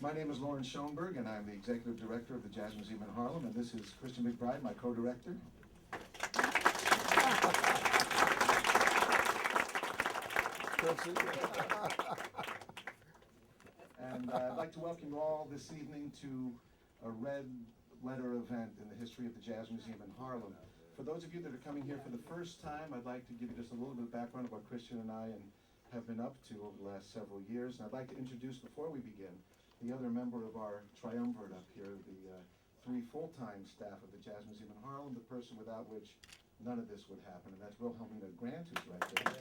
My name is Loren Schoenberg, and I'm the Executive Director of the Jazz Museum in Harlem, and this is McBride, my co-director. And I'd like to welcome you all this evening to a red letter event in the history of the Jazz Museum in Harlem. For those of you that are coming here for the first time, I'd like to give you just a little bit of background of what Christian and I have been up to over the last several years. And I'd like to introduce, before we begin, the other member of our triumvirate up here, the three full-time staff of the Jazz Museum in Harlem, the person without which none of this would happen, and that's Wilhelmina Grant, who's right there.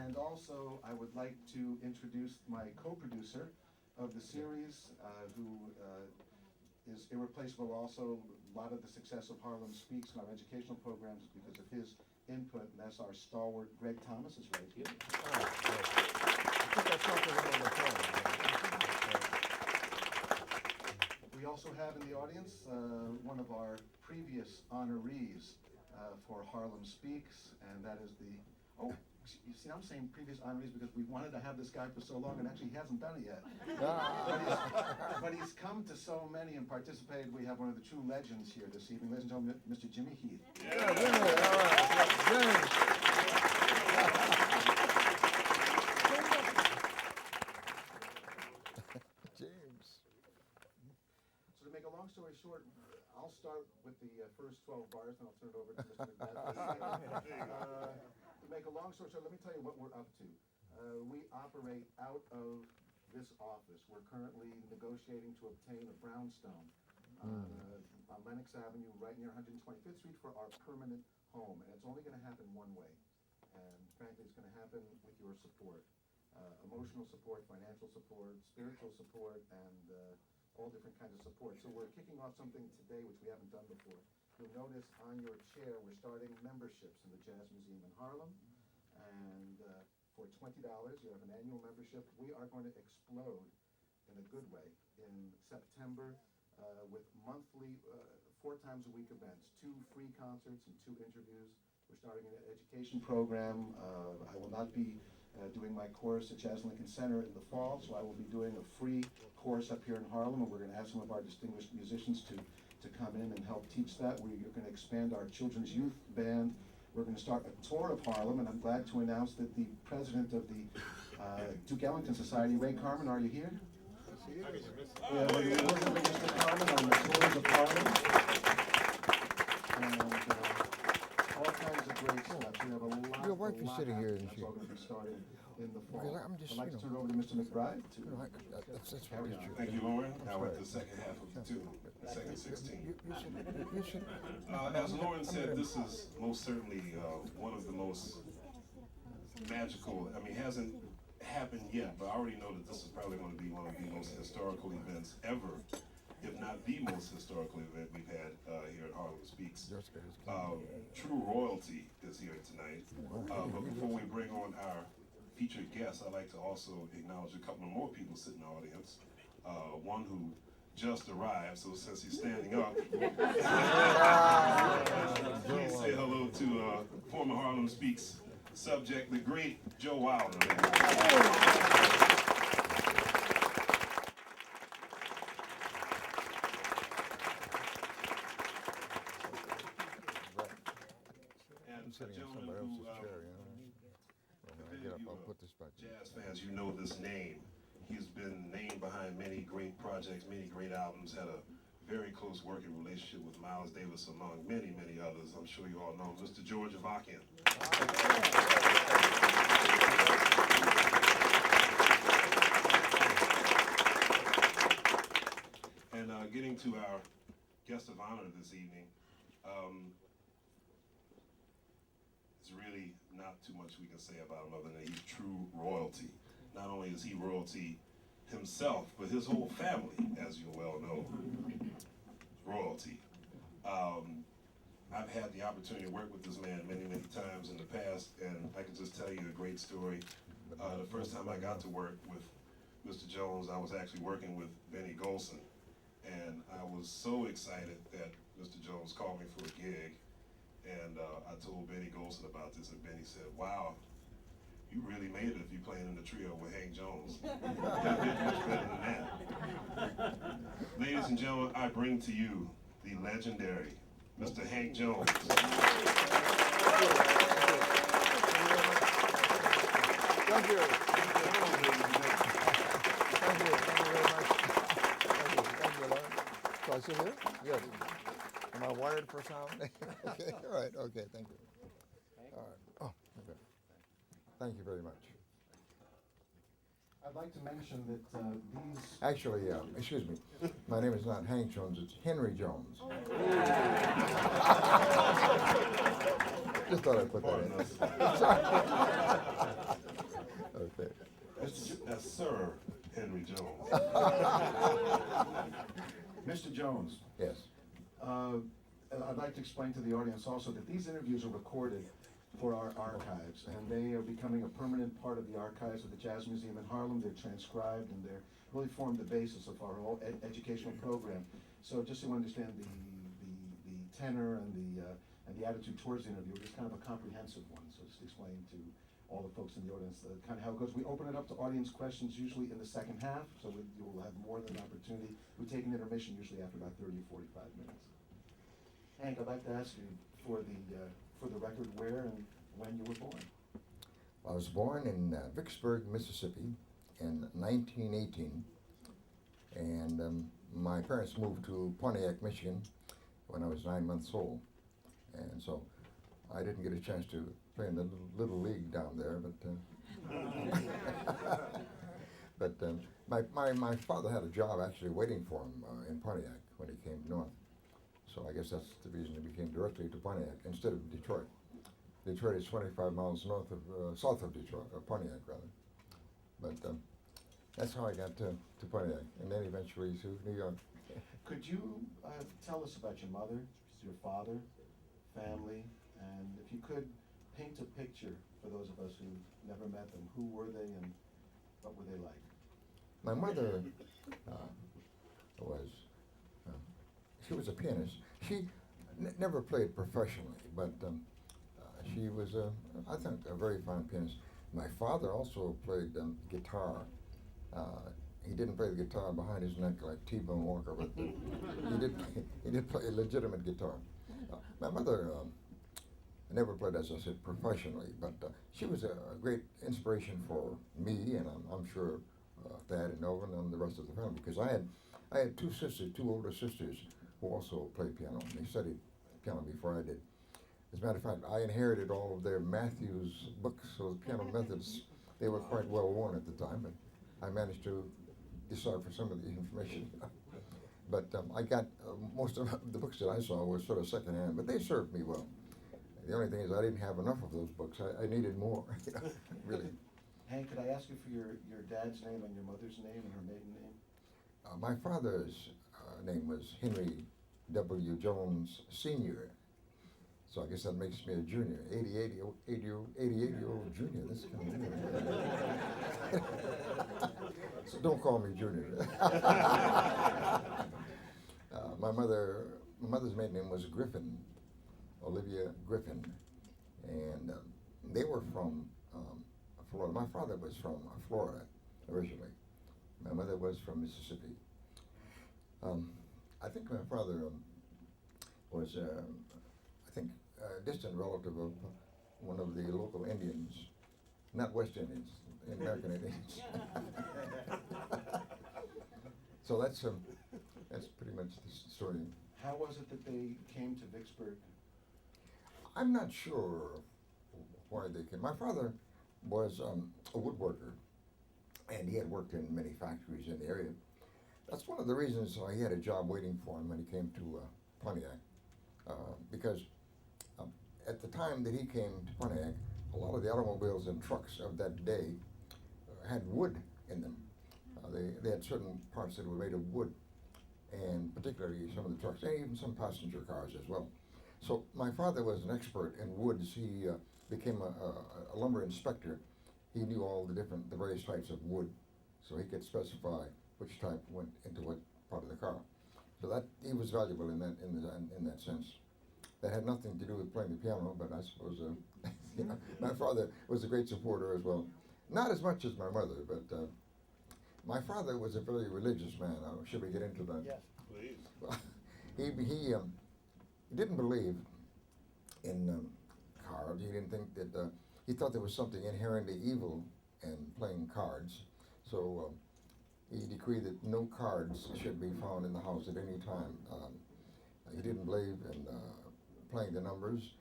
And also, I would like to introduce my co-producer of the series, who is irreplaceable also. A lot of the success of Harlem Speaks and our educational programs is because of his input, and that's our stalwart, Greg Thomas, is right here. We also have in the audience one of our previous honorees for Harlem Speaks, and that is the, you see, I'm saying previous honorees because we wanted to have this guy for so long, and actually he hasn't done it yet. But he's come to so many and participated. We have one of the true legends here this evening. Ladies and gentlemen, Mr. Jimmy Heath. Yeah, Jimmy, all right. James. So to make a long story short, I'll start with the first 12 bars, and I'll turn it over to Mr. McBride. To make a long story short, let me tell you what we're up to. We operate out of this office. We're currently negotiating to obtain a brownstone on Lenox Avenue, right near 125th Street, for our permanent home. And it's only going to happen one way. And frankly, it's going to happen with your support. Emotional support, financial support, spiritual support, and all different kinds of support. So we're kicking off something today which we haven't done before. You'll notice on your chair we're starting memberships in the Jazz Museum in Harlem. And for $20, you have an annual membership. We are going to explode in a good way in September with monthly, 4 times a week events, 2 free concerts and 2 interviews. We're starting an education program. I will not be doing my course at Jazz Lincoln Center in the fall, so I will be doing a free course up here in Harlem, and we're going to have some of our distinguished musicians to come in and help teach that. We're going to expand our children's youth band. We're going to start a tour of Harlem, and I'm glad to announce that the president of the Duke Ellington Society, Ray Carmen, are you here? Yeah, we're going to work with Mr. Carmen on the tours of Harlem. And all kinds of great stuff. We have a lot. Your wife is sitting here, isn't that's she? all going to be starting in the fall. Well, I'm just, I'd like to turn it over to Mr. McBride to that's carry on. Thank you, Loren. Now at the second half of the tune, the second 16. You should. As Loren said, this is most certainly one of the most magical, I mean, it hasn't happened yet, but I already know that this is probably going to be one of the most historical events ever, if not the most historical event we've had here at Harlem Speaks. True royalty is here tonight, but before we bring on our featured guests, I'd like to also acknowledge a couple of more people sitting in the audience. One who just arrived, so since he's standing up, please say hello to former Harlem Speaks subject, the great Joe Wilder. Sitting in somebody else's chair, you know. When I get up, I'll put this back. Jazz fans, you know this name. He's been named behind many great projects, many great albums, had a very close working relationship with Miles Davis, among many, many others. I'm sure you all know Mr. George Avafonov. And getting to our guest of honor this evening, there's really not too much we can say about him other than he's true royalty. Not only is he royalty himself, but his whole family, as you well know, royalty. I've had the opportunity to work with this man many, many times in the past, and I can just tell you a great story. The first time I got to work with Mr. Jones, I was actually working with Benny Golson, and I was so excited that Mr. Jones called me for a gig, And I told Benny Golson about this, and Benny said, "Wow, you really made it if you're playing in the trio with Hank Jones. You did much better than that." Ladies and gentlemen, I bring to you the legendary Mr. Hank Jones. Thank you. Thank you very much. Thank you, Loren. So I sit here? Yes. Am I wired for sound? Okay, all right, okay, thank you. All right, oh, okay. Thank you very much. I'd like to mention that these... Actually, excuse me, my name is not Hank Jones, it's Henry Jones. Just thought I'd put that in. Okay. That's Sir Henry Jones. Mr. Jones, Yes. I'd like to explain to the audience also that these interviews are recorded for our archives, and they are becoming a permanent part of the archives of the Jazz Museum in Harlem. They're transcribed, and they're really form the basis of our whole educational program. So just so you understand the tenor and the attitude towards the interview, it's kind of a comprehensive one. So just explain to all the folks in the audience kind of how it goes. We open it up to audience questions usually in the second half, so you will have more than an opportunity. We take an intermission usually after about 30 or 45 minutes. Hank, I'd like to ask you for the record where and when you were born. I was born in Vicksburg, Mississippi in 1918, and my parents moved to Pontiac, Michigan when I was 9 months old, and so I didn't get a chance to play in the little league down there, but my father had a job actually waiting for him in Pontiac when he came north. So I guess that's the reason he became directly to Pontiac instead of Detroit. Detroit is 25 miles south of Detroit, or Pontiac rather. But that's how I got to Pontiac, and then eventually to New York. Could you tell us about your mother, your father, family, and if you could paint a picture for those of us who never met them, who were they and what were they like? My mother she was a pianist. She never played professionally, but she was, I think, a very fine pianist. My father also played guitar. He didn't play the guitar behind his neck like T-Bone Walker, but he did play legitimate guitar. My mother never played, as I said, professionally, but she was a great inspiration for me, and I'm sure Thad and Elvin and the rest of the family, because I had two older sisters who also played piano. They studied piano before I did. As a matter of fact, I inherited all of their Matthews books, so the piano methods, they were quite well worn at the time, but I managed to decipher some of the information. But I got most of the books that I saw were sort of secondhand, but they served me well. The only thing is I didn't have enough of those books. I needed more, really. Hank, could I ask you for your dad's name and your mother's name and her maiden name? My father's name was Henry W. Jones Sr., so I guess that makes me a junior, 88-year-old junior. That's kind of weird. So don't call me junior. My mother's maiden name was Griffin, Olivia Griffin, and they were from Florida. My father was from Florida originally. My mother was from Mississippi. I think my father was, I think, a distant relative of one of the local Indians, not West Indians, American Indians. So that's pretty much the story. How was it that they came to Vicksburg? I'm not sure why they came. My father was a woodworker, and he had worked in many factories in the area. That's one of the reasons he had a job waiting for him when he came to Pontiac, because at the time that he came to Pontiac, a lot of the automobiles and trucks of that day had wood in them. They had certain parts that were made of wood, and particularly some of the trucks, and even some passenger cars as well. So my father was an expert in woods. He became a lumber inspector. He knew all the various types of wood, so he could specify which type went into what part of the car. So that he was valuable in that sense. that had nothing to do with playing the piano, but I suppose you know, my father was a great supporter as well. Not as much as my mother, but my father was a very religious man. Should we get into that? Yes. Please. Well, he didn't believe in cards. He didn't think that, he thought there was something inherently evil in playing cards. So he decreed that no cards should be found in the house at any time. He didn't believe in playing the numbers.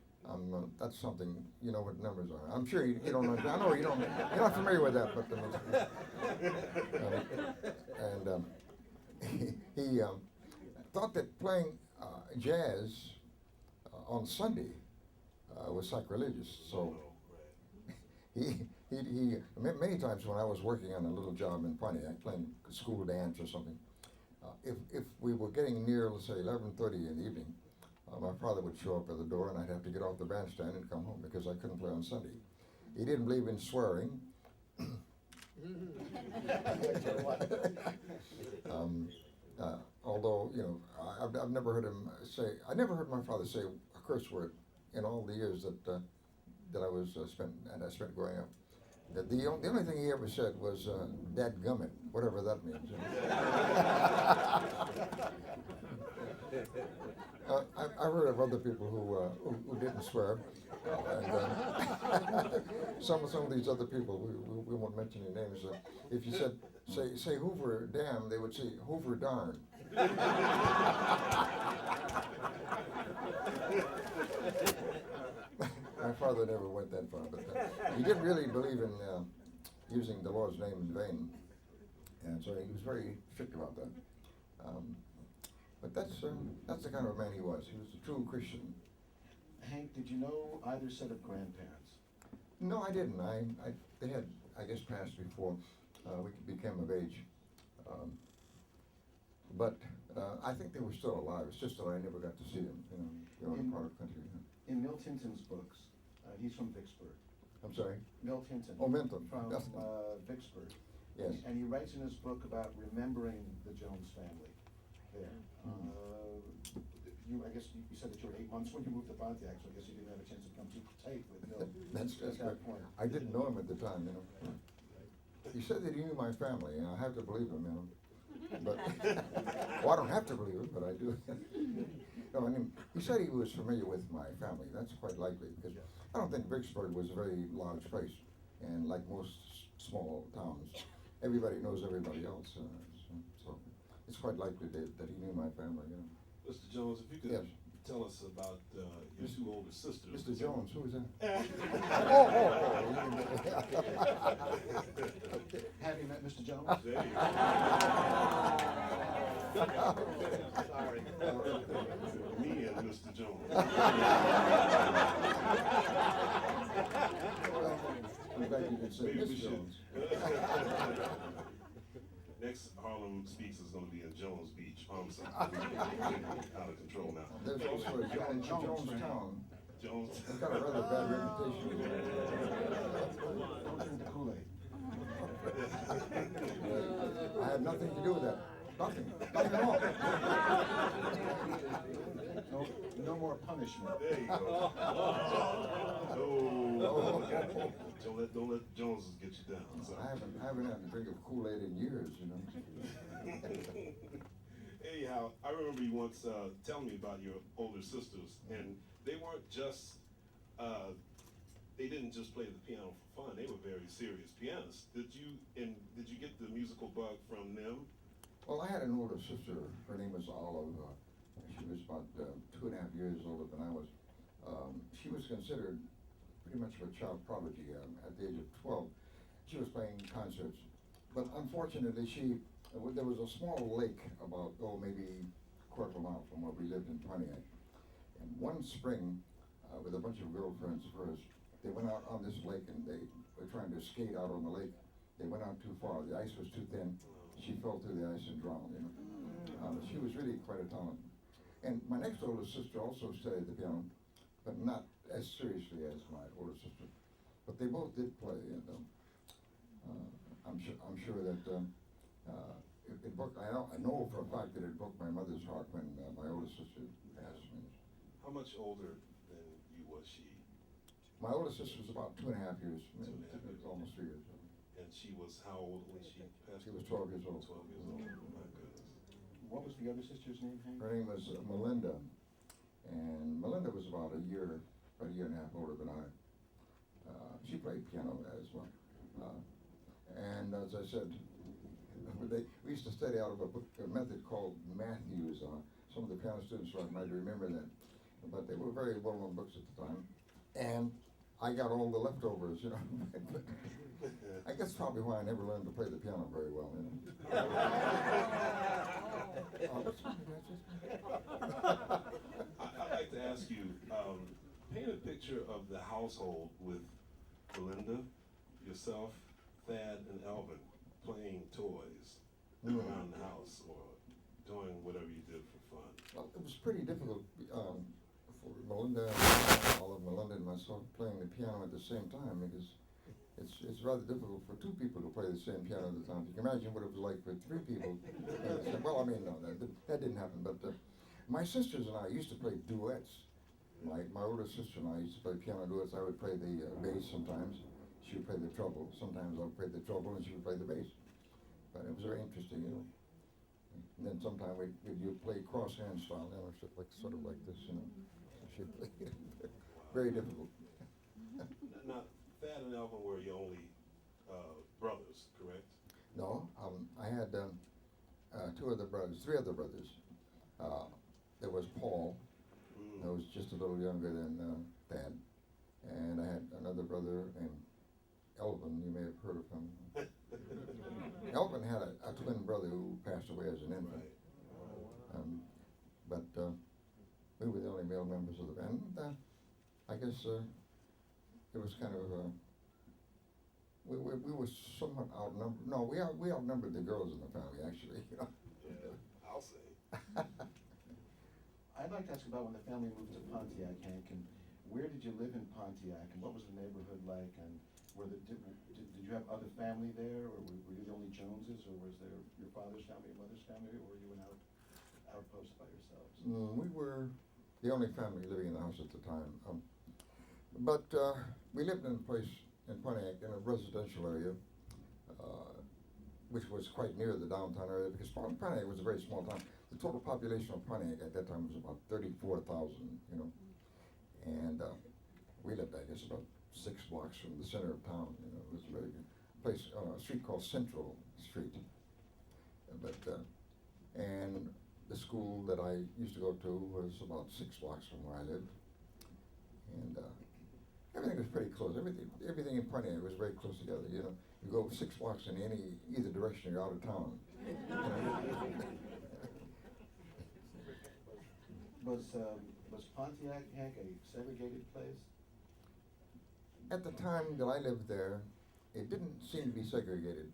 That's something, you know what numbers are. I'm sure you don't know. I know you don't. You're not familiar with that, but he thought that playing jazz on Sunday was sacrilegious. So he many times when I was working on a little job in Pontiac, playing school dance or something, if we were getting near, let's say 11:30 in the evening, my father would show up at the door and I'd have to get off the bandstand and come home because I couldn't play on Sunday. He didn't believe in swearing. Although, you know, I've never heard him say, I never heard my father say a curse word in all the years that I was spent growing up. The only thing he ever said was "dadgummit," whatever that means. I've heard of other people who didn't swear, and some of these other people, we won't mention any names. If you said say Hoover damn, they would say Hoover darn. My father never went that far, but he didn't really believe in using the Lord's name in vain, and so he was very strict about that. But that's the kind of man he was. He was a true Christian. Hank, did you know either set of grandparents? No, I didn't. They had, I guess, passed before we became of age. But I think they were still alive. It's just that I never got to see them. You know, they were in a part of the country. In Milt Hinton's books, he's from Vicksburg. I'm sorry. Milt Hinton. Oh, Minton. From That's Vicksburg. Yes. And he writes in his book about remembering the Jones family there. I guess you said that you were 8 months when you moved to Pontiac, so I guess you didn't have a chance to come too tight with Milt. That's at that right. point. I didn't know him at the time, you know. He said that he knew my family, and I have to believe him, you know. But well, I don't have to believe him, but I do. No, I mean, he said he was familiar with my family. That's quite likely because I don't think Vicksburg was a very large place, and like most small towns, everybody knows everybody else. So it's quite likely that he knew my family. You know. Mr. Jones, if you could Yes. tell us about your two older sisters. Mr. Jones, who was that? Have you met Mr. Jones? There you Sorry. Me and Mr. Jones. I'm glad you could say Maybe we Miss should. Jones. Next Harlem Speaks is going to be in Jones Beach. Homicide. Out of control now. There's also a Jonestown. Jones. It's got a rather bad reputation. Don't drink the Kool-Aid. I had nothing to do with that. Nothing at all. No more punishment. There you go. No. Don't let Joneses get you down. So. I haven't had a drink of Kool-Aid in years, you know. Anyhow, I remember you once telling me about your older sisters, and they weren't just, they didn't just play the piano for fun. They were very serious pianists. Did you get the musical bug from them? Well, I had an older sister. Her name was Olive. She was about 2.5 years older than I was. She was considered pretty much a child prodigy at the age of 12. She was playing concerts, but unfortunately, there was a small lake about maybe a quarter of a mile from where we lived in Pontiac. And one spring, with a bunch of girlfriends of hers, they went out on this lake and they were trying to skate out on the lake. They went out too far. The ice was too thin. She fell through the ice and drowned. You know, she was really quite a talent. And my next older sister also studied the piano, but not as seriously as my older sister. But they both did play, and I'm sure that it broke. I know for a fact that it broke my mother's heart when my older sister passed. How much older than you was she? My older sister was about 2.5 years, 2.5 years. almost 3 years. And she was how old when she passed? She was 12 years old. 12 years old. Oh my goodness. What was the other sister's name, Hank? Her name was Melinda, and Melinda was about a year and a half older than I. She played piano as well. And as I said, we used to study out of a method called Matthews. Some of the piano students might remember that, but they were very well-known books at the time. And I got all the leftovers, you know. I guess probably why I never learned to play the piano very well, you know. I'd like to ask you, paint a picture of the household with Belinda, yourself, Thad, and Alvin playing toys around the house or doing whatever you did for fun. Well, it was pretty difficult for Melinda, all of Melinda and myself playing the piano at the same time, because it's rather difficult for two people to play the same piano at the time. You can imagine what it was like for three people. Well, I mean, no, that didn't happen. But my sisters and I used to play duets. My older sister and I used to play piano duets. I would play the bass sometimes. She would play the treble. Sometimes I would play the treble and she would play the bass. But it was very interesting, you know. And then sometimes you'd play cross-hand style, you know, sort of like this, you know. She'd play very difficult. Now, Thad and Alvin were your only brothers, correct? No, I had three other brothers. There was Paul, who was just a little younger than Thad, and I had another brother named Elvin. You may have heard of him. Elvin had a twin brother who passed away as an infant. But we were the only male members of the band. I guess it was kind of we were somewhat outnumbered. No, we outnumbered the girls in the family, actually. You know? Yeah, I'll say. I'd like to ask about when the family moved to Pontiac, Hank, and where did you live in Pontiac, and what was the neighborhood like, and did you have other family there, or were you the only Joneses, or was there your father's family, your mother's family, or were you an outpost by yourselves? We were the only family living in the house at the time. But we lived in a place in Pontiac, in a residential area, which was quite near the downtown area, because Pontiac was a very small town. The total population of Pontiac at that time was about 34,000, you know. And we lived, I guess, about 6 blocks from the center of town. You know, it was a very good place, a street called Central Street. And the school that I used to go to was about 6 blocks from where I lived. And everything was pretty close. Everything in Pontiac was very close together. You know, you go 6 blocks in either direction, you're out of town. You know? Was Pontiac, Hank, a segregated place? At the time that I lived there, it didn't seem to be segregated.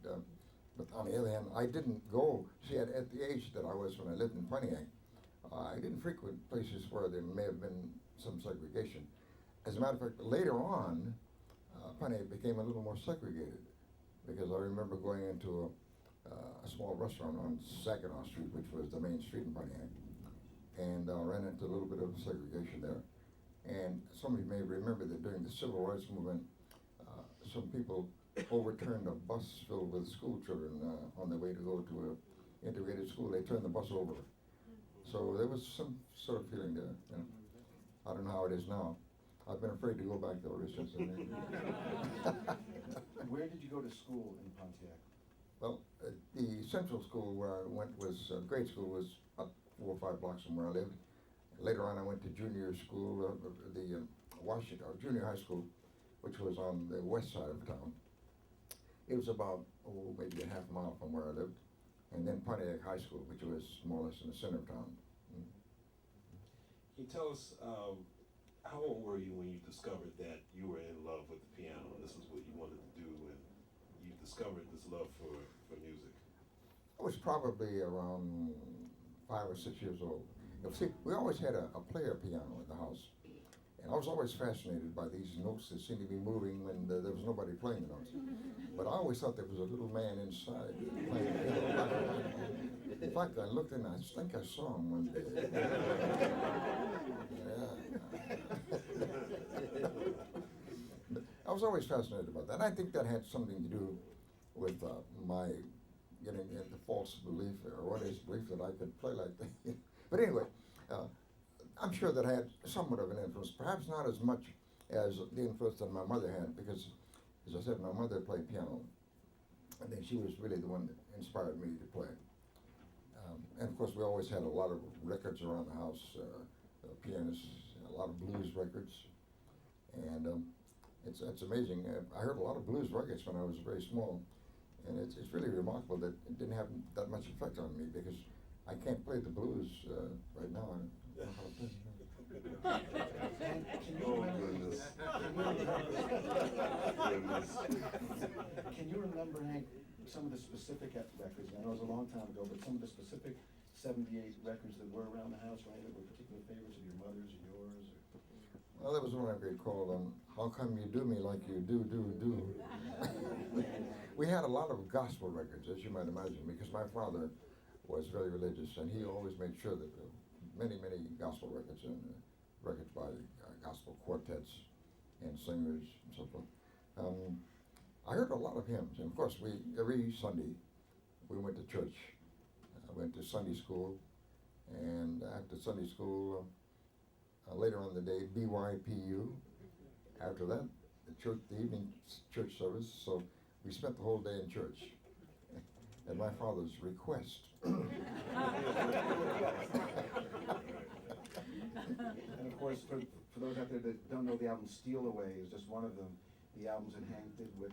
But on the other hand, I didn't go. See, at the age that I was when I lived in Pontiac, I didn't frequent places where there may have been some segregation. As a matter of fact, later on, Pontiac became a little more segregated, because I remember going into a small restaurant on Saginaw Street, which was the main street in Pontiac, and ran into a little bit of segregation there. And some of you may remember that during the Civil Rights Movement, some people overturned a bus filled with school children on their way to go to an integrated school. They turned the bus over. So there was some sort of feeling there. You know. I don't know how it is now. I've been afraid to go back there ever since then. Where did you go to school in Pontiac? Well, the central school where I went was, grade school was about 4 or 5 blocks from where I lived. Later on I went to junior school, Washington, junior high school, which was on the west side of town. It was about, maybe a half mile from where I lived. And then Pontiac High School, which was more or less in the center of town. Can you tell us, how old were you when you discovered that you were in love with the piano, and this is what you wanted to do, and you discovered this love for music? I was probably around 5 or 6 years old. You see, we always had a player piano in the house. And I was always fascinated by these notes that seemed to be moving when there was nobody playing the notes. But I always thought there was a little man inside playing the piano. In fact, I looked and I think I saw him one day. Yeah. I was always fascinated about that. And I think that had something to do with my getting into false belief, or what is belief that I could play like that. But anyway, I'm sure that I had somewhat of an influence, perhaps not as much as the influence that my mother had, because, as I said, my mother played piano. I think she was really the one that inspired me to play. And of course, we always had a lot of records around the house, pianists, a lot of blues records. And it's amazing. I heard a lot of blues records when I was very small. And it's really remarkable that it didn't have that much effect on me, because I can't play the blues right now. I don't know how to play. Oh, goodness. Can you remember, Hank, some of the specific records? I know it was a long time ago, but some of the specific 78 records that were around the house, right, that were particular favorites of your mother's or yours? Or? Well, there was one I could call How Come You Do Me Like You Do. We had a lot of gospel records, as you might imagine, because my father was very religious, and he always made sure that many gospel records and records by gospel quartets and singers and so forth. I heard a lot of hymns, and of course, every Sunday we went to church. I went to Sunday school, and after Sunday school, later on in the day, BYPU. After that, the evening church service. So we spent the whole day in church at my father's request. And of course, for those out there that don't know, the album "Steal Away" is just one of them. The albums that Hank did with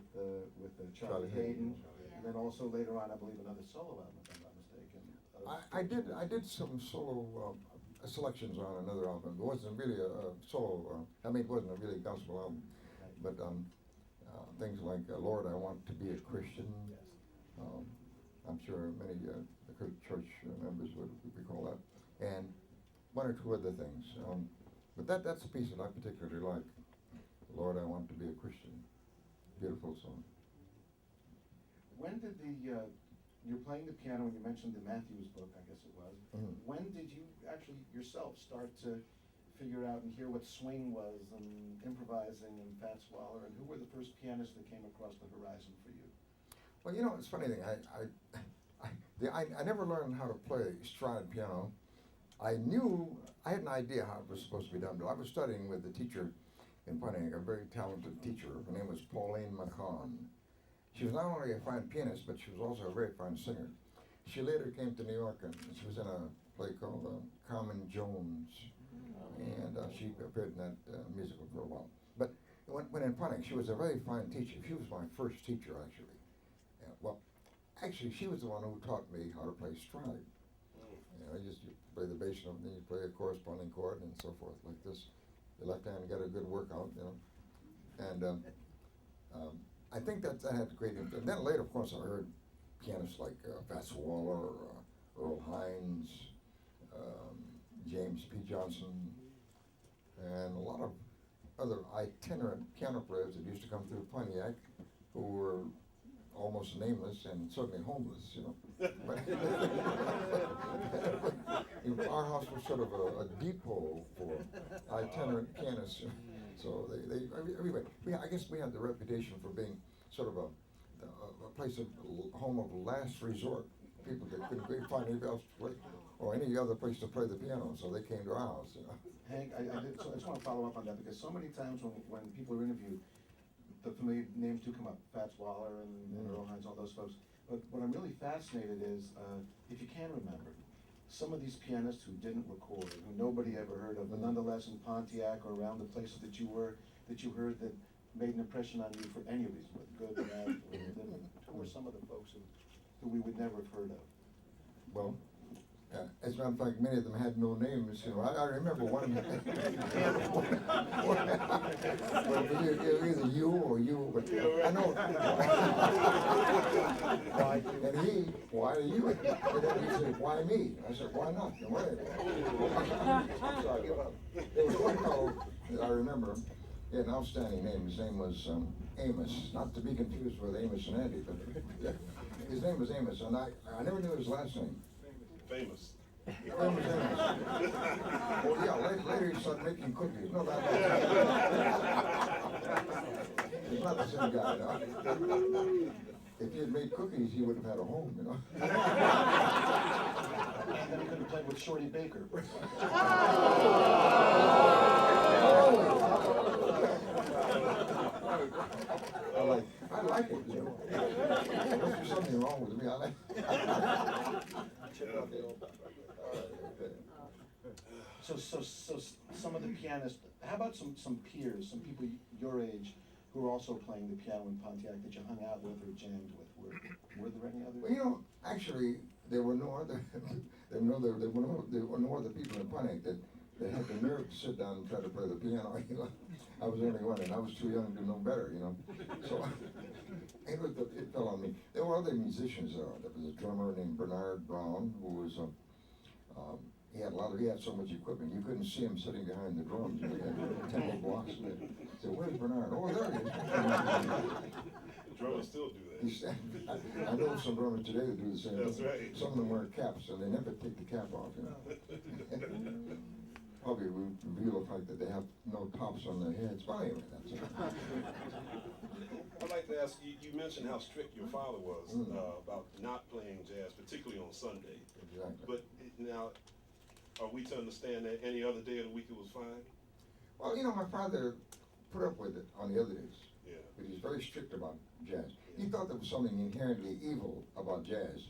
Charlie Hayden, and then also later on, I believe, another solo album, if I'm not mistaken. I did some solo selections on another album. It wasn't really a solo. It wasn't a really gospel album, but things like "Lord, I Want to Be a Christian." I'm sure many the church members would recall that, and one or two other things. But that's a piece that I particularly like. "Lord, I Want to Be a Christian." Beautiful song. When did you're playing the piano, and you mentioned the Matthews book, I guess it was. Mm-hmm. When did you actually yourself start to figure out and hear what swing was, and improvising, and Fats Waller, and who were the first pianists that came across the horizon for you? Well, it's a funny thing. I never learned how to play stride piano. I had an idea how it was supposed to be done, but I was studying with a teacher in Pontiac, a very talented teacher. Her name was Pauline McCon. She was not only a fine pianist, but she was also a very fine singer. She later came to New York, and she was in a play called Carmen Jones, and she appeared in that musical for a while. But when in Pontiac, she was a very fine teacher. She was my first teacher, actually. Actually, she was the one who taught me how to play stride. You play the bass note, and then you play a corresponding chord, and so forth, like this. The left hand get a good workout, and I think that had great influence. And then later, of course, I heard pianists like Fats Waller, Earl Hines, James P. Johnson, and a lot of other itinerant piano players that used to come through Pontiac, who were almost nameless and certainly homeless, But our house was sort of a depot for itinerant pianists. So anyway, I guess we had the reputation for being sort of a place home of last resort. People that couldn't find anybody else to play, or any other place to play the piano, so they came to our house. Hank, I just want to follow up on that, because so many times when people are interviewed, the familiar names do come up, Fats Waller and Earl Hines, all those folks. But what I'm really fascinated is, if you can remember, some of these pianists who didn't record, who nobody ever heard of, but nonetheless in Pontiac or around the places that you were, that you heard that made an impression on you for any of these, good, bad, or indifferent. Who were some of the folks who we would never have heard of? Well, as a matter of fact, many of them had no names. I remember one. Well, either you or you, but I know. he, why you? And then he said, why me? I said, why not? And why? There was one fellow that I remember, he had an outstanding name. His name was Amos, not to be confused with Amos and Andy, but his name was Amos, and I never knew his last name. Famous. Amos. Oh yeah, later he started making cookies. No, he's not the same guy, no. If he had made cookies, he would have had a home, you know. And then he could have played with Shorty Baker. I like it, you know. There's something wrong with me. I like So some of the pianists, how about some peers, some people your age who were also playing the piano in Pontiac that you hung out with or jammed with? Were there any others? Well, you know, actually, there were no other people in Pontiac that had the nerve to sit down and try to play the piano. You know, I was the only one, and I was too young to know better. You know, so it fell on me. There were other musicians. There was a drummer named Bernard Brown who was. He had so much equipment, you couldn't see him sitting behind the drums. He had 10 blocks of it. So where's Bernard? Oh, there he is. Drummers still do that. I know some drummers today that do the same. That's right. Some of them wear caps, and they never take the cap off. You know. Probably reveal the fact that they have no tops on their heads. But anyway, that's it. I'd like to ask you. You mentioned how strict your father was about not playing jazz, particularly on Sunday. Exactly. But now, are we to understand that any other day of the week it was fine? Well, you know, my father put up with it on the other days. Yeah. But he's very strict about jazz. He thought there was something inherently evil about jazz.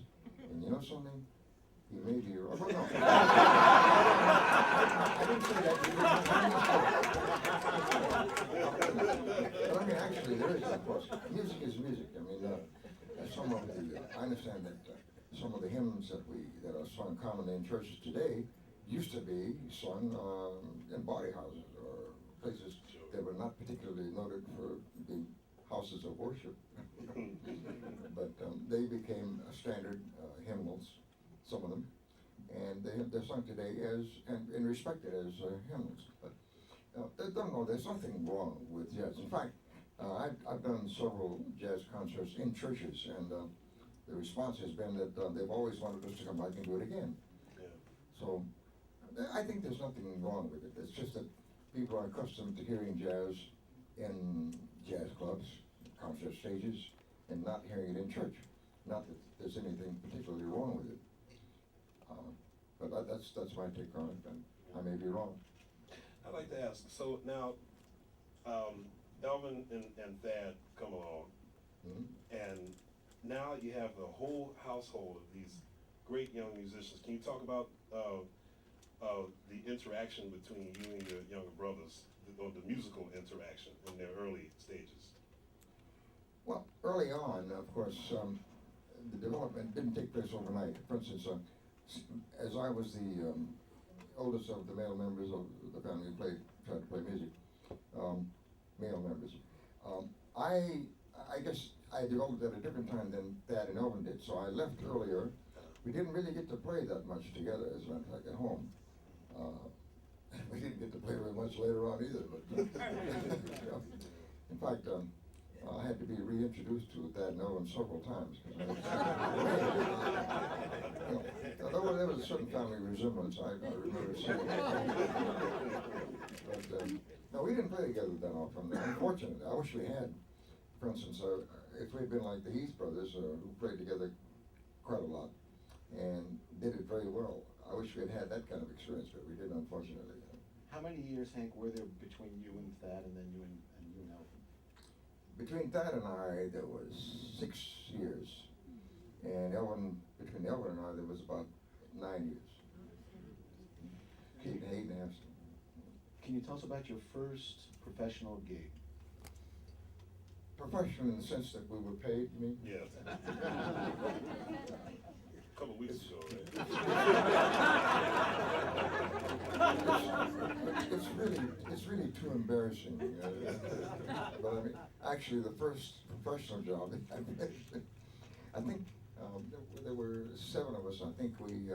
And you know something? He may be wrong. Oh, no. I didn't say that. But I mean, actually, there is, of course. Music is music. I mean, some of the, I understand that some of the hymns that are sung commonly in churches today used to be sung in body houses or places that were not particularly noted for being houses of worship. But they became standard hymnals, some of them, and they're sung today and respected as hymnals. But there's nothing wrong with jazz. In fact, I've done several jazz concerts in churches, and the response has been that they've always wanted us to come back and do it again. Yeah. So I think there's nothing wrong with it. It's just that people are accustomed to hearing jazz in jazz clubs, concert stages, and not hearing it in church. Not that there's anything particularly wrong with it. But that's my take on it, and I may be wrong. I'd like to ask, so now, Elvin and Thad come along, and now you have the whole household of these great young musicians. Can you talk about the interaction between you and your younger brothers, or the musical interaction in their early stages? Well, early on, of course, the development didn't take place overnight. For instance, as I was the oldest of the male members of the family who tried to play music, male members, I guess I developed at a different time than Thad and Elvin did, so I left earlier. We didn't really get to play that much together, as a matter of fact, at home. We didn't get to play very much later on either, but in fact, I had to be reintroduced to Thad and Elvin several times. There was a certain family resemblance, I remember seeing. But no, we didn't play together that often. Unfortunately, I wish we had. For instance, if we'd been like the Heath brothers, who played together quite a lot and did it very well, I wish we had had that kind of experience, but we didn't, unfortunately. How many years, Hank, were there between you and Thad, and then you and Elvin? Between Thad and I, there was 6 years, and between Elvin and I, there was about 9 years. 8.5. Can you tell us about your first professional gig? Professional in the sense that we were paid, you mean? Yes. A couple of weeks ago, right? It's really too embarrassing. But I mean, actually, the first professional job I think there were 7 of us. I think we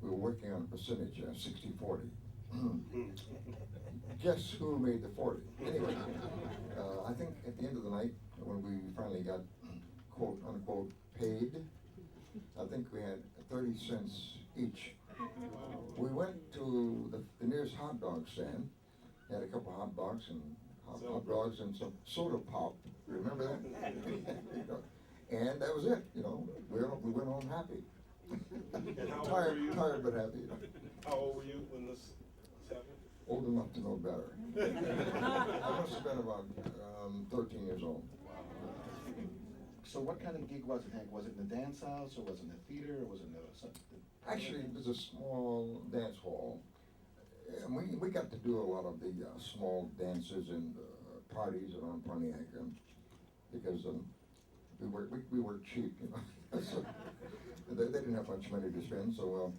were working on a percentage, 60-40. Guess who made the 40? Anyway, I think at the end of the night, when we finally got quote unquote paid, I think we had 30 cents each. We went to the nearest hot dog stand, had a couple hot dogs and hot dogs and some soda pop. Remember that? And that was it. You know, we went home happy. And how old tired, were you? tired but happy. You know. How old were you when this happened? Old enough to know better. I must have been about 13 years old. So what kind of gig was it, Hank? Was it in a dance house, or was it in a theater, or was it in something? Actually, it was a small dance hall. And we got to do a lot of the small dances and parties around Pontiac because we were cheap, you know. So they didn't have much money to spend, so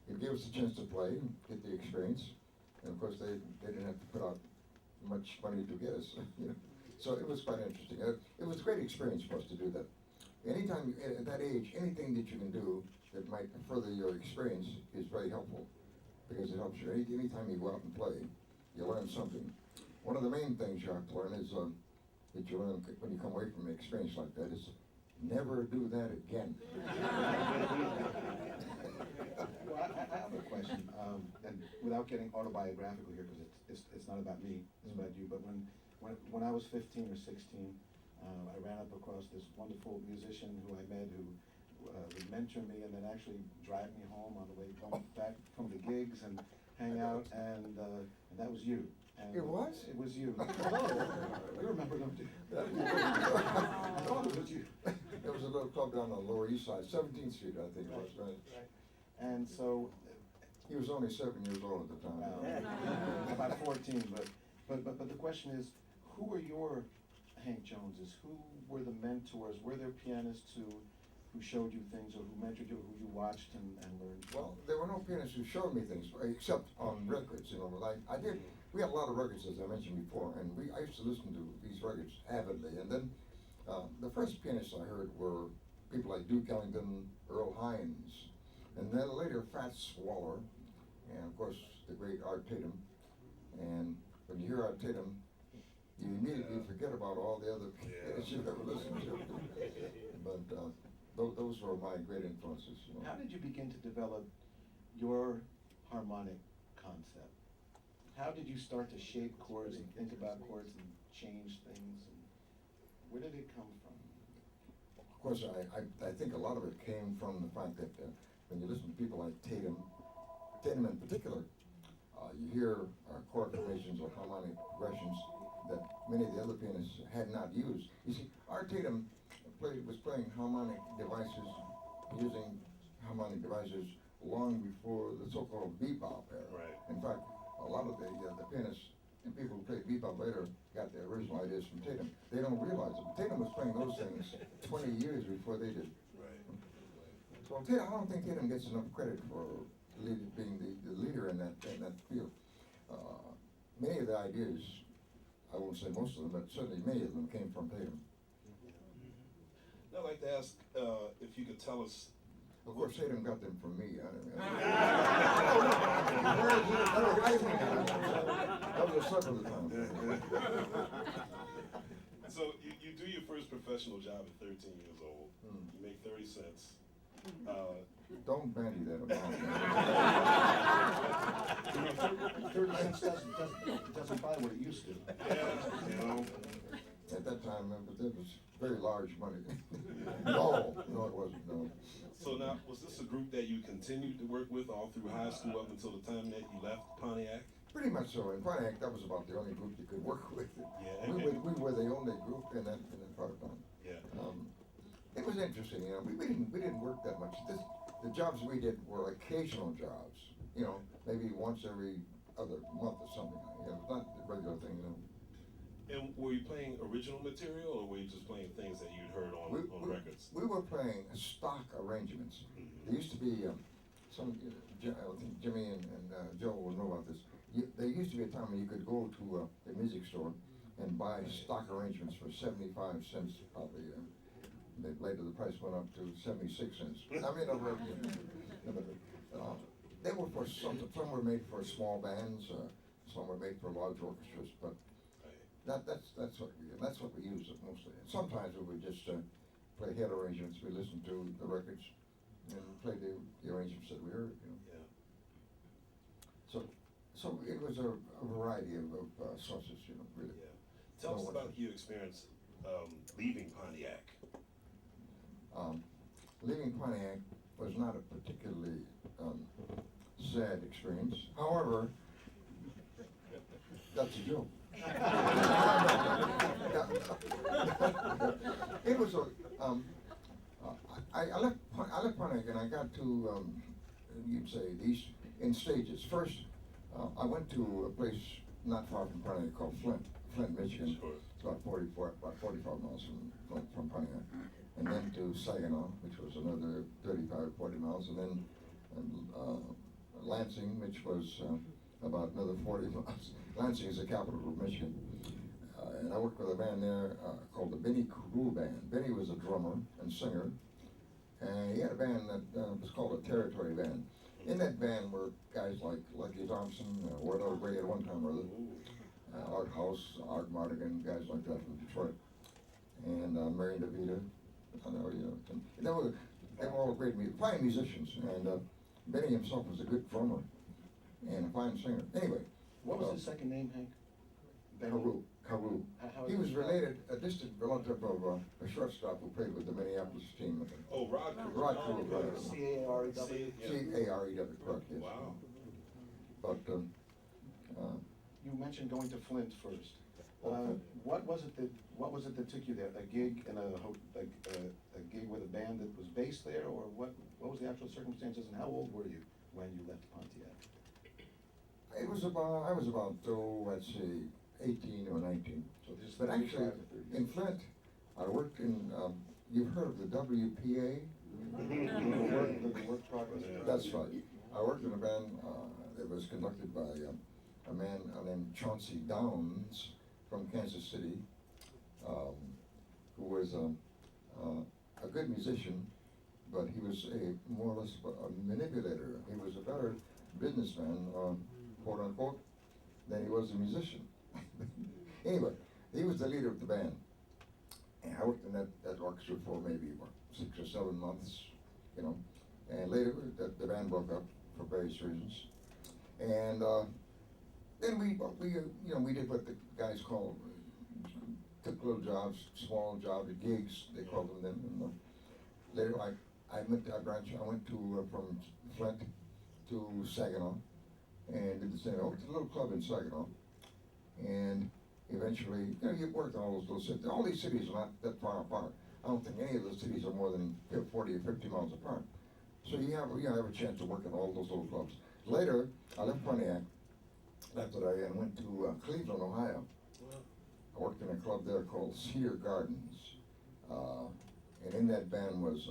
it gave us a chance to play and get the experience. And of course, they didn't have to put out much money to get us, you know. So it was quite interesting. It was a great experience for us to do that. Anytime, at that age, anything that you can do that might further your experience is very helpful, because it helps you. Anytime you go out and play, you learn something. One of the main things you have to learn is that you learn when you come away from an experience like that is never do that again. Well, I have a question, and without getting autobiographical here, because it's not about me, it's about you, but when I was 15 or 16, I ran up across this wonderful musician who I met who would mentor me and then actually drive me home on the way back from the gigs and hang out, and that was you. And It was? It was you. You remember them too. I thought it was you. There was a little club down on the Lower East Side, 17th Street, I think it was, right? And so, He was only 7 years old at the time. about 14, but the question is, who were your Hank Joneses? Who were the mentors? Were there pianists who showed you things, or who mentored you, or who you watched and learned from? Well, there were no pianists who showed me things, except on records, you know, like I did. We had a lot of records, as I mentioned before, and I used to listen to these records avidly. And then the first pianists I heard were people like Duke Ellington, Earl Hines, and then later Fats Waller, and of course the great Art Tatum. And when you hear Art Tatum, you immediately forget about all the other pianists you've ever listened to. But those were my great influences. You know. How did you begin to develop your harmonic concept? How did you start to shape chords and think about chords and change things? And where did it come from? Of course, I think a lot of it came from the fact that when you listen to people like Tatum in particular, you hear chord formations or harmonic progressions that many of the other pianists had not used. You see, Art Tatum was playing harmonic devices, using harmonic devices long before the so-called bebop era. Right. In fact, a lot of the pianists and people who played bebop later got their original ideas from Tatum. They don't realize it. Tatum was playing those things 20 years before they did. Right. So Tatum, I don't think Tatum gets enough credit for being the leader in that field. Many of the ideas, I won't say most of them, but certainly many of them came from Tatum. I'd like to ask if you could tell us. Of course, Tatum got them from me. That was a separate time. So you do your first professional job at 13 years old. You make 30 cents. Don't bandy that about. 30 cents doesn't buy what it used to. Yeah, you know. At that time, it was very large money. No, it wasn't, no. So now, was this a group that you continued to work with all through high school up until the time that you left Pontiac? Pretty much so. In Pontiac, that was about the only group you could work with. Yeah. We were the only group in that part of town. Yeah. It was interesting, you know. We didn't work that much. The jobs we did were occasional jobs. You know, maybe once every other month or something. You know, it was not the regular thing, you know. And were you playing original material, or were you just playing things that you'd heard on records? We were playing stock arrangements. There used to be I think Jimmy and Joe will know about this. There used to be a time when you could go to a music store and buy stock arrangements for 75 cents probably. Later, the price went up to 76 cents. I mean, they were for some were made for small bands, some were made for large orchestras, but that's what we use it mostly. And sometimes we would just play head arrangements. We listened to the records and play the arrangements that we heard. You know. Yeah. So it was a variety of sources, you know, really. Yeah. Tell us about your experience leaving Pontiac. Leaving Pontiac was not a particularly sad experience. However, that's a joke. It was I left Pontiac and I got to you'd say these in stages. First, I went to a place not far from Pontiac called Flint, Michigan. Sure. It's about 45 miles from Pontiac, and then to Saginaw, which was another 35, 40 miles, and then Lansing, which was about another 40 miles. Lansing is the capital of Michigan. And I worked with a band there called the Krieble Band. Benny was a drummer and singer, and he had a band that was called a territory band. In that band were guys like Lucky Thompson, Ward Out Way at one time or other, Art House, Art Mardigan, guys like that from Detroit, and Mary DeVita. I know, you know, and they were all great, fine musicians, and Benny himself was a good drummer and a fine singer. Anyway. What was his second name, Hank? Carew. He was related, a distant relative of a shortstop who played with the Minneapolis team. Oh, Rod Carew. Rod Carew, right. C-A-R-E-W? C-A-R-E-W, correct, yes. Wow. But, You mentioned going to Flint first. What was it that took you there? A gig in a gig with a band that was based there, or what was the actual circumstances, and how old were you when you left Pontiac? I was about, let's see, 18 or 19. So this is But actually, 35 to 30. in Flint, I worked in, you've heard of the WPA? The work progress. That's right. I worked in a band that was conducted by a man named Chauncey Downs from Kansas City, who was a good musician, but he was more or less a manipulator. He was a better businessman, quote unquote, than he was a musician. Anyway, he was the leader of the band. And I worked in that orchestra for maybe 6 or 7 months, you know. And later, the band broke up for various reasons. And then we did what the guys call, took little jobs, small jobs, gigs, they called them then. And later, I went to from Flint to Saginaw, and did the same. I went to a little club in Saginaw, and eventually, you work in all those little cities. All these cities are not that far apart. I don't think any of those cities are more than 40 or 50 miles apart. So you have a chance to work in all those little clubs. Later, I left Pontiac after that and went to Cleveland, Ohio. I worked in a club there called Cedar Gardens, and in that band was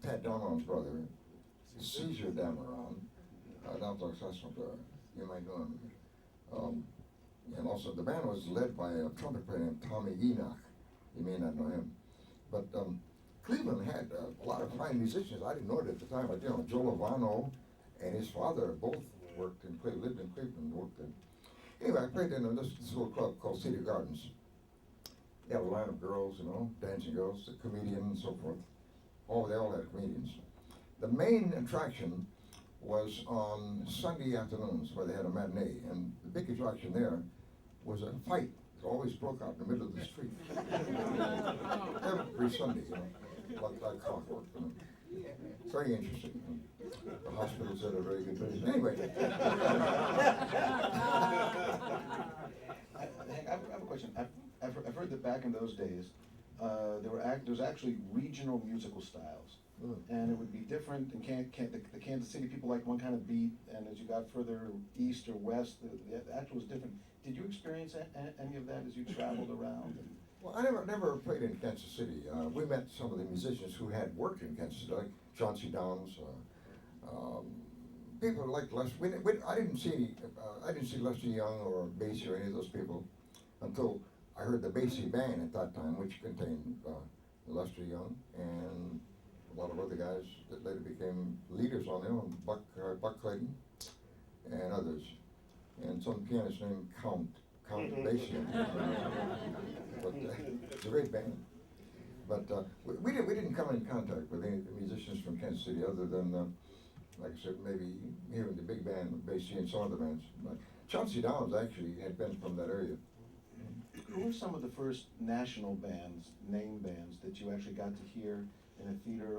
Pat Dameron's brother, Caesar Dameron, you might know him. And also the band was led by a trumpet player named Tommy Enoch. You may not know him. But Cleveland had a lot of fine musicians. I didn't know it at the time, but Joe Lovano and his father both lived in Cleveland, worked in. Anyway, I played in this little club called Cedar Gardens. They had a line of girls, dancing girls, a comedian and so forth. They all had comedians. The main attraction was on Sunday afternoons where they had a matinee, and the big attraction there was a fight that always broke out in the middle of the street. Every Sunday, like clockwork. Very interesting. The hospital said a very good business. Anyway. I have a question. I've heard that back in those days, there was actually regional musical styles. And it would be different in the Kansas City people liked one kind of beat, and as you got further east or west, the actual was different. Did you experience any of that as you traveled around? Well, I never played in Kansas City. We met some of the musicians who had worked in Kansas City, like Chauncey Downs, people like Les. I didn't see Lester Young or Basie or any of those people until I heard the Basie Band at that time, which contained Lester Young and a lot of other guys that later became leaders on their own, Buck Clayton and others, and some pianist named Count Basie. But it's a great band. But we didn't come in contact with any musicians from Kansas City other than, like I said, maybe hearing the big band, Basie, and some other bands. But Chauncey Downs actually had been from that area. Who were some of the first national bands, name bands, that you actually got to hear in a theater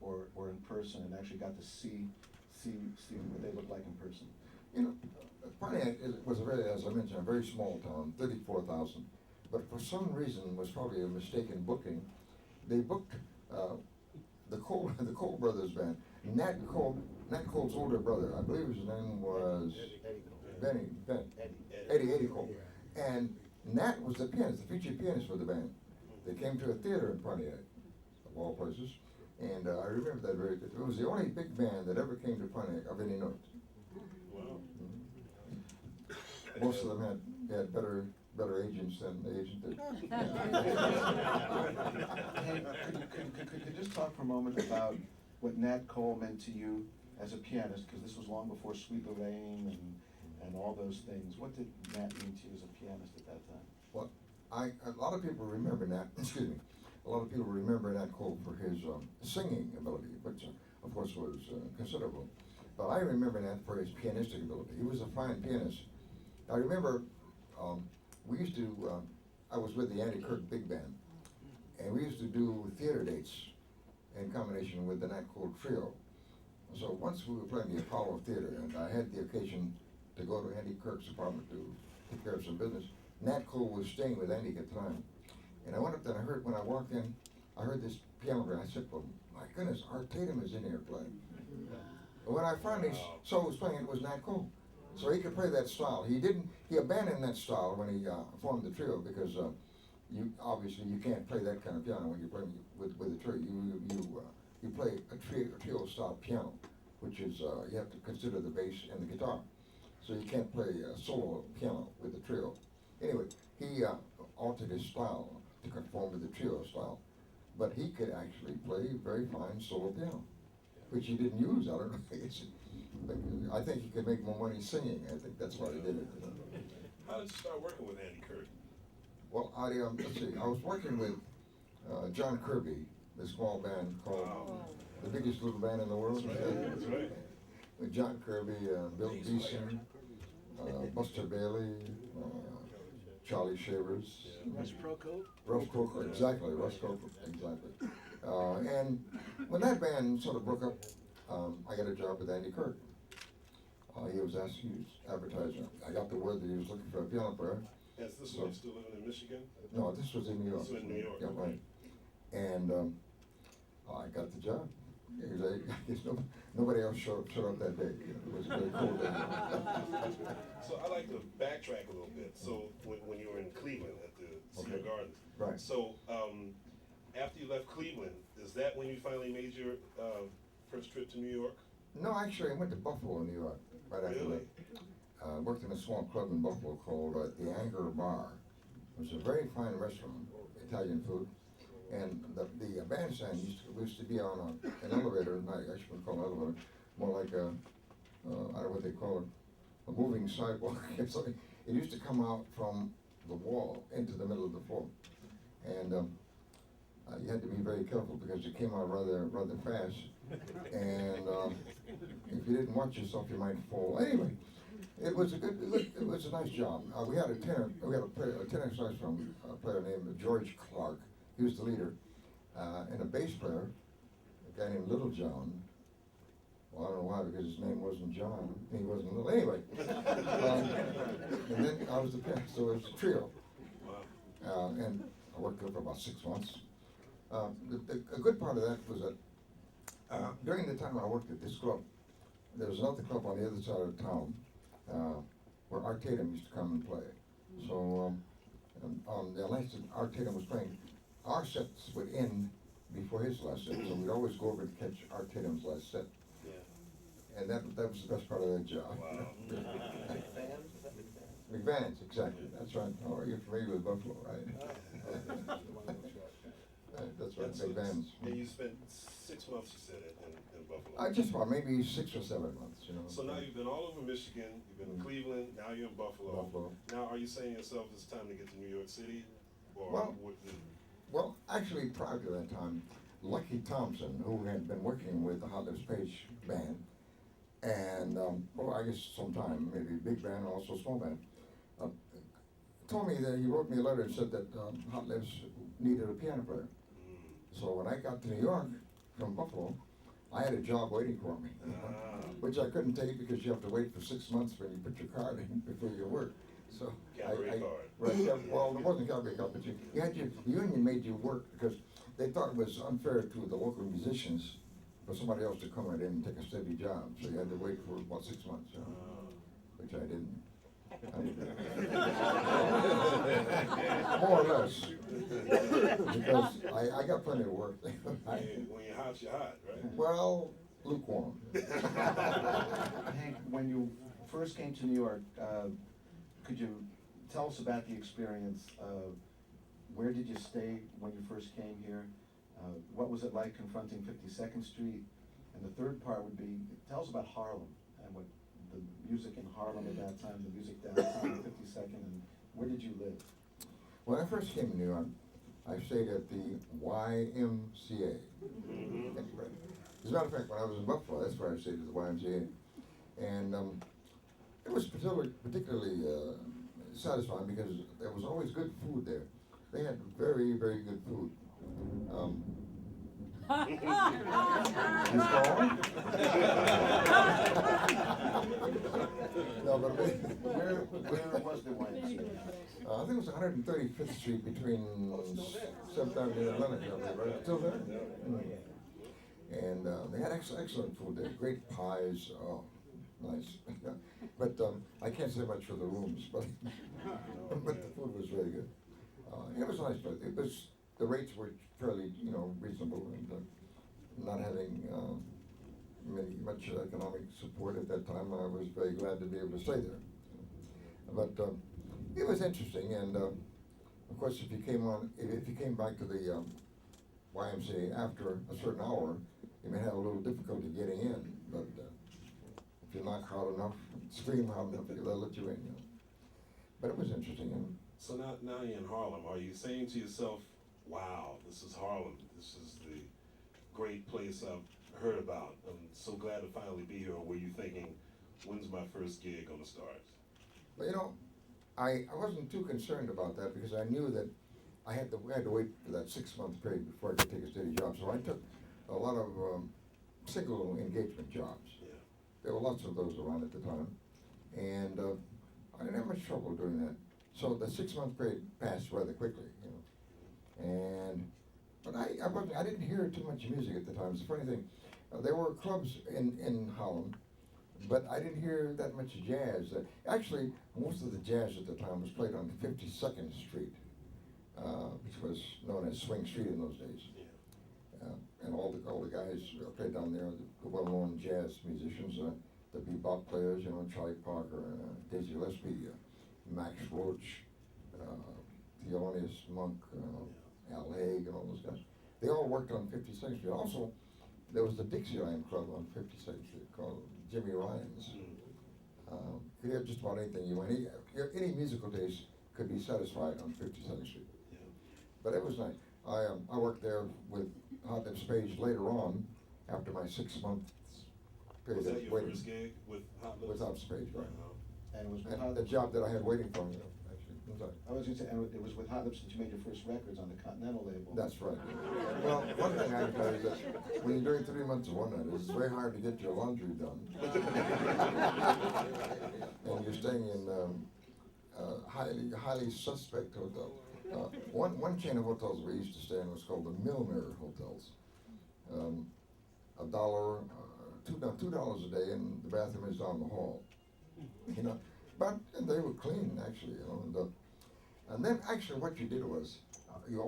or in person, and actually got to see what they look like in person? You know, Pontiac was a very, as I mentioned, a very small town, 34,000. But for some reason, it was probably a mistaken booking. They booked the Cole Brothers band. Nat Cole's older brother, I believe his name was Eddie Cole. And Nat was the pianist, the featured pianist for the band. They came to a theater in Pontiac, of all places, and I remember that very good. It was the only big band that ever came to Pontiac of any note. Wow. Most of them had better agents than the agent did. Hey, could you just talk for a moment about what Nat Cole meant to you as a pianist, because this was long before Sweet Lorraine and all those things. What did Nat mean to you as a pianist at that time? Well, a lot of people remember Nat, excuse me, a lot of people remember Nat Cole for his singing ability, which of course was considerable. But I remember Nat for his pianistic ability. He was a fine pianist. I remember we used to, I was with the Andy Kirk Big Band, and we used to do theater dates in combination with the Nat Cole Trio. So once we were playing the Apollo Theater, and I had the occasion to go to Andy Kirk's apartment to take care of some business. Nat Cole was staying with Andy at the time. And I went up there and when I walked in, I heard this piano player. I said, well, my goodness, Art Tatum is in here playing. And when I finally saw who was playing, it was Nat Cole. So he could play that style. He abandoned that style when he formed the trio, because obviously you can't play that kind of piano when you're playing with a trio. You play a trio style piano, which is, you have to consider the bass and the guitar. So you can't play a solo piano with the trio. Anyway, he altered his style to conform with the trio style. But he could actually play very fine solo piano, which he didn't use. I don't know. I think he could make more money singing. I think that's why he did it. How did you start working with Andy Kirk? Well, let's see. I was working with John Kirby, the small band called the biggest little band in the world. That's right. With John Kirby, Bill Beeson, Buster Bailey, Charlie Shavers. Russ Procope? Russ Coker, exactly, Russ Coker, exactly. And when that band sort of broke up, I got a job with Andy Kirk. He was asked to use advertising. I got the word that he was looking for a piano player. Is this one still living in Michigan? No, this was in New York. This was in New York. Yeah, right. And I got the job. I guess nobody else showed up that day. It was a very cold day. So I like to backtrack a little bit. So when you were in Cleveland at the Cedar Gardens, Right. So after you left Cleveland, is that when you finally made your first trip to New York? No, actually, I went to Buffalo, New York, right after Really? that. Worked in a small club in Buffalo called the Anger Bar. It was a very fine restaurant, Italian food. And the bandstand used to be on an elevator, not I shouldn't call it an elevator, more like a, I don't know what they call it, a moving sidewalk or something. It used to come out from the wall into the middle of the floor. And you had to be very careful because it came out rather fast. And if you didn't watch yourself, you might fall. Anyway, it was a nice job. We had a tenor saxophone player named George Clark. He was the leader, and a bass player, a guy named Little John. Well, I don't know why, because his name wasn't John, and he wasn't Little. Anyway, and then I was the pianist, so it was a trio. And I worked there for about 6 months. A good part of that was that during the time I worked at this club, there was another club on the other side of town where Art Tatum used to come and play. So on the nights that Art Tatum was playing, our sets would end before his last set, so we'd always go over to catch Art Tatum's last set. Yeah. And that was the best part of that job. Wow. McBride's, exactly. That's right. Oh, you're familiar with Buffalo, right? That's right, McBride's. And you spent 6 months, you said, in Buffalo. Just about maybe 6 or 7 months, you know. So now you've been all over Michigan, you've been in Cleveland, now you're in Buffalo. Now, are you saying to yourself it's time to get to New York City? Or Well, actually, prior to that time, Lucky Thompson, who had been working with the Harlem Speaks band, and, I guess sometime, maybe big band, also small band, told me that he wrote me a letter and said that Hot Lips needed a piano player. So when I got to New York from Buffalo, I had a job waiting for me, which I couldn't take because you have to wait for 6 months when you put your card in before you work. So Cabaret card. Right, yeah, well, it wasn't cabaret card, but you had the union made you work because they thought it was unfair to the local musicians for somebody else to come in and take a steady job. So you had to wait for about 6 months, you know, which I didn't. More or less, because I got plenty of work. When you're hot, right? Well, lukewarm. Hank, when you first came to New York, could you tell us about the experience? Where did you stay when you first came here? What was it like confronting 52nd Street? And the third part would be, tell us about Harlem and what the music in Harlem at that time, the music downtown 52nd, and where did you live? When I first came to New York, I stayed at the YMCA. As a matter of fact, when I was in Buffalo, that's where I stayed at the YMCA. And it was particularly satisfying because there was always good food there. They had very, very good food. You call? No, but Where was the YMCA? I think it was 135th Street between 7th Avenue and Atlantic Avenue, right? Still there? And they had excellent food there, great pies, oh, nice. But I can't say much for the rooms, but but the food was very good. It was nice, but it was, the rates were fairly, reasonable, and not having much economic support at that time, I was very glad to be able to stay there. But it was interesting, and of course, if you came back to the YMCA after a certain hour, you may have a little difficulty getting in. But if you knock hard enough, scream hard enough, they'll let you in. But it was interesting. And so now you're in Harlem. Are you saying to yourself, "Wow, this is Harlem. This is the great place I've heard about. I'm so glad to finally be here." Or were you thinking, "When's my first gig gonna start?" Well, I wasn't too concerned about that because I knew that I had to wait for that 6-month period before I could take a steady job. So I took a lot of single engagement jobs. Yeah. There were lots of those around at the time, and I didn't have much trouble doing that. So the 6-month period passed rather quickly, But I didn't hear too much music at the time. It's a funny thing. There were clubs in Harlem, but I didn't hear that much jazz. Actually, most of the jazz at the time was played on 52nd Street, which was known as Swing Street in those days. And all the guys played down there, the well-known jazz musicians, the bebop players, Charlie Parker, Dizzy Gillespie, Max Roach, Thelonious Monk, Al Haig, and all those guys. They all worked on 52nd Street. Also, there was the Dixieland Club on 52nd Street called Jimmy Ryan's. You could have just about anything you want. Any musical taste could be satisfied on 52nd Street. Yeah. But it was nice. I worked there with Harlem Speaks later on, after my 6 months period Was that of your waiting. first gig with Hot Lips? With Harlem Speaks, right. And it was with And Hot the Lips. job that I had waiting for me, actually. I'm sorry. I was going to say, and it was with Hot Lips that you made your first records on the Continental label. That's right. Well, one thing I can tell you is that when you're doing 3 months of one night, it's very hard to get your laundry done. And you're staying in highly suspect hotel. One chain of hotels we used to stay in was called the Milner Hotels. $2 a day, and the bathroom is down the hall. But they were clean actually, and then actually what you did was,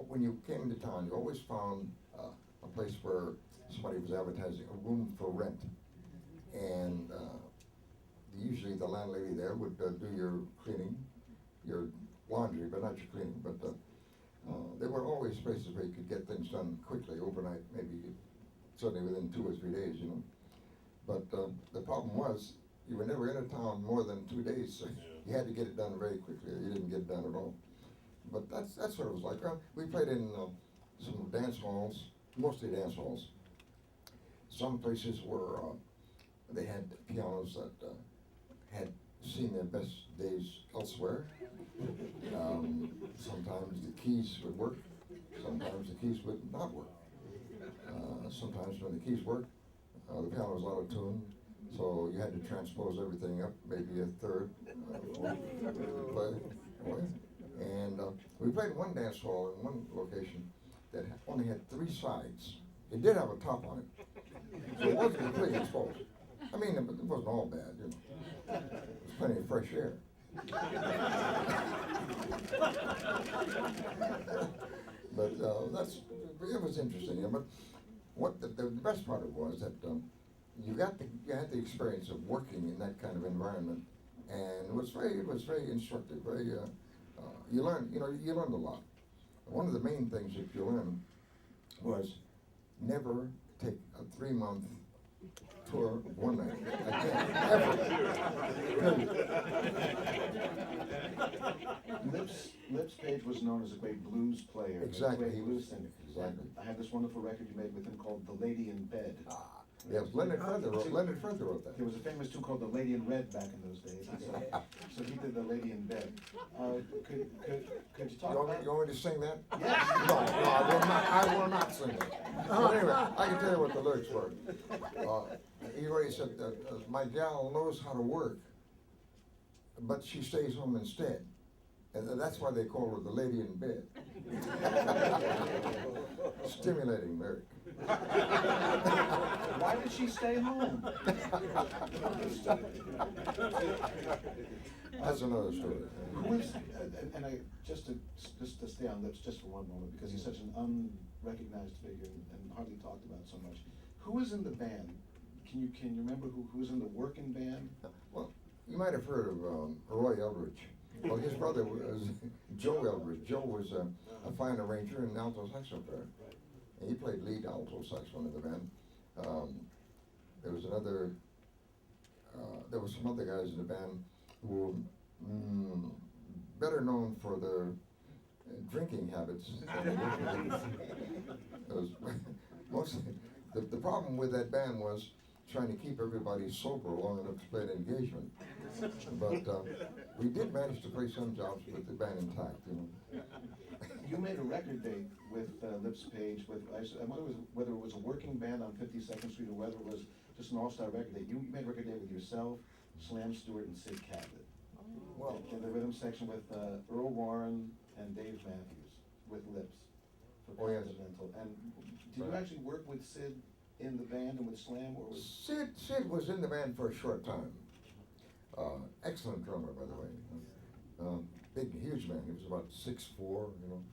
when you came into town, you always found a place where somebody was advertising a room for rent, and usually the landlady there would do your cleaning, your laundry, but not your cleaning. But there were always places where you could get things done quickly, overnight, maybe certainly within 2 or 3 days, you know. But the problem was you were never in a town more than 2 days, so you had to get it done very quickly. You didn't get it done at all. But that's what it was like. We played in some dance halls, mostly dance halls. Some places were they had pianos that had seen their best days elsewhere. Sometimes the keys would work. Sometimes the keys would not work. Sometimes when the keys worked, the piano was out of tune, so you had to transpose everything up, maybe a third. And we played one dance hall in one location that only had 3 sides. It did have a top on it, so it wasn't completely exposed. I mean, it wasn't all bad, you know. There was plenty of fresh air. But it was interesting. But what the best part of it was that you had the experience of working in that kind of environment, and it was very instructive. You learned a lot. One of the main things that you learned was never take a 3-month tour one night. Again, ever. Lips Page was known as a great blues player. Exactly. A great blues singer. Exactly. I have this wonderful record you made with him called The Lady in Bed. Yes, Leonard Feather wrote that. There was a famous tune called The Lady in Red back in those days. So he did The Lady in Bed. Could you talk about You want me to sing that? Yes. No, I will not sing it. But anyway, I can tell you what the lyrics were. He already said, my gal knows how to work, but she stays home instead. And that's why they call her the lady in bed. Stimulating lyric. Why did she stay home? That's another story. Who is, and I just to stay on Lips just for one moment, because he's such an unrecognized figure and hardly talked about so much. Who is in the band? Can you remember who's in the working band? Well, you might have heard of Roy Eldridge. Well, his brother was Joe Eldridge. Joe was a fine arranger and alto saxophone player. And he played lead alto saxophone in the band. There was some other guys in the band who were better known for their drinking habits. The problem with that band was trying to keep everybody sober long enough to play an engagement. But we did manage to play some jobs with the band intact, you know. You made a record date with Lips Page. I wonder whether it was a working band on 52nd Street or whether it was just an all-star record date. You made a record date with yourself, Slam Stewart, and Sid Catlett. Well, in the rhythm section with Earl Warren and Dave Matthews with Lips for Continental. And did you actually work with Sid in the band and with Slam, or was Sid was in the band for a short time. Excellent drummer, by the way. Big, huge man. He was about 6'4", you know.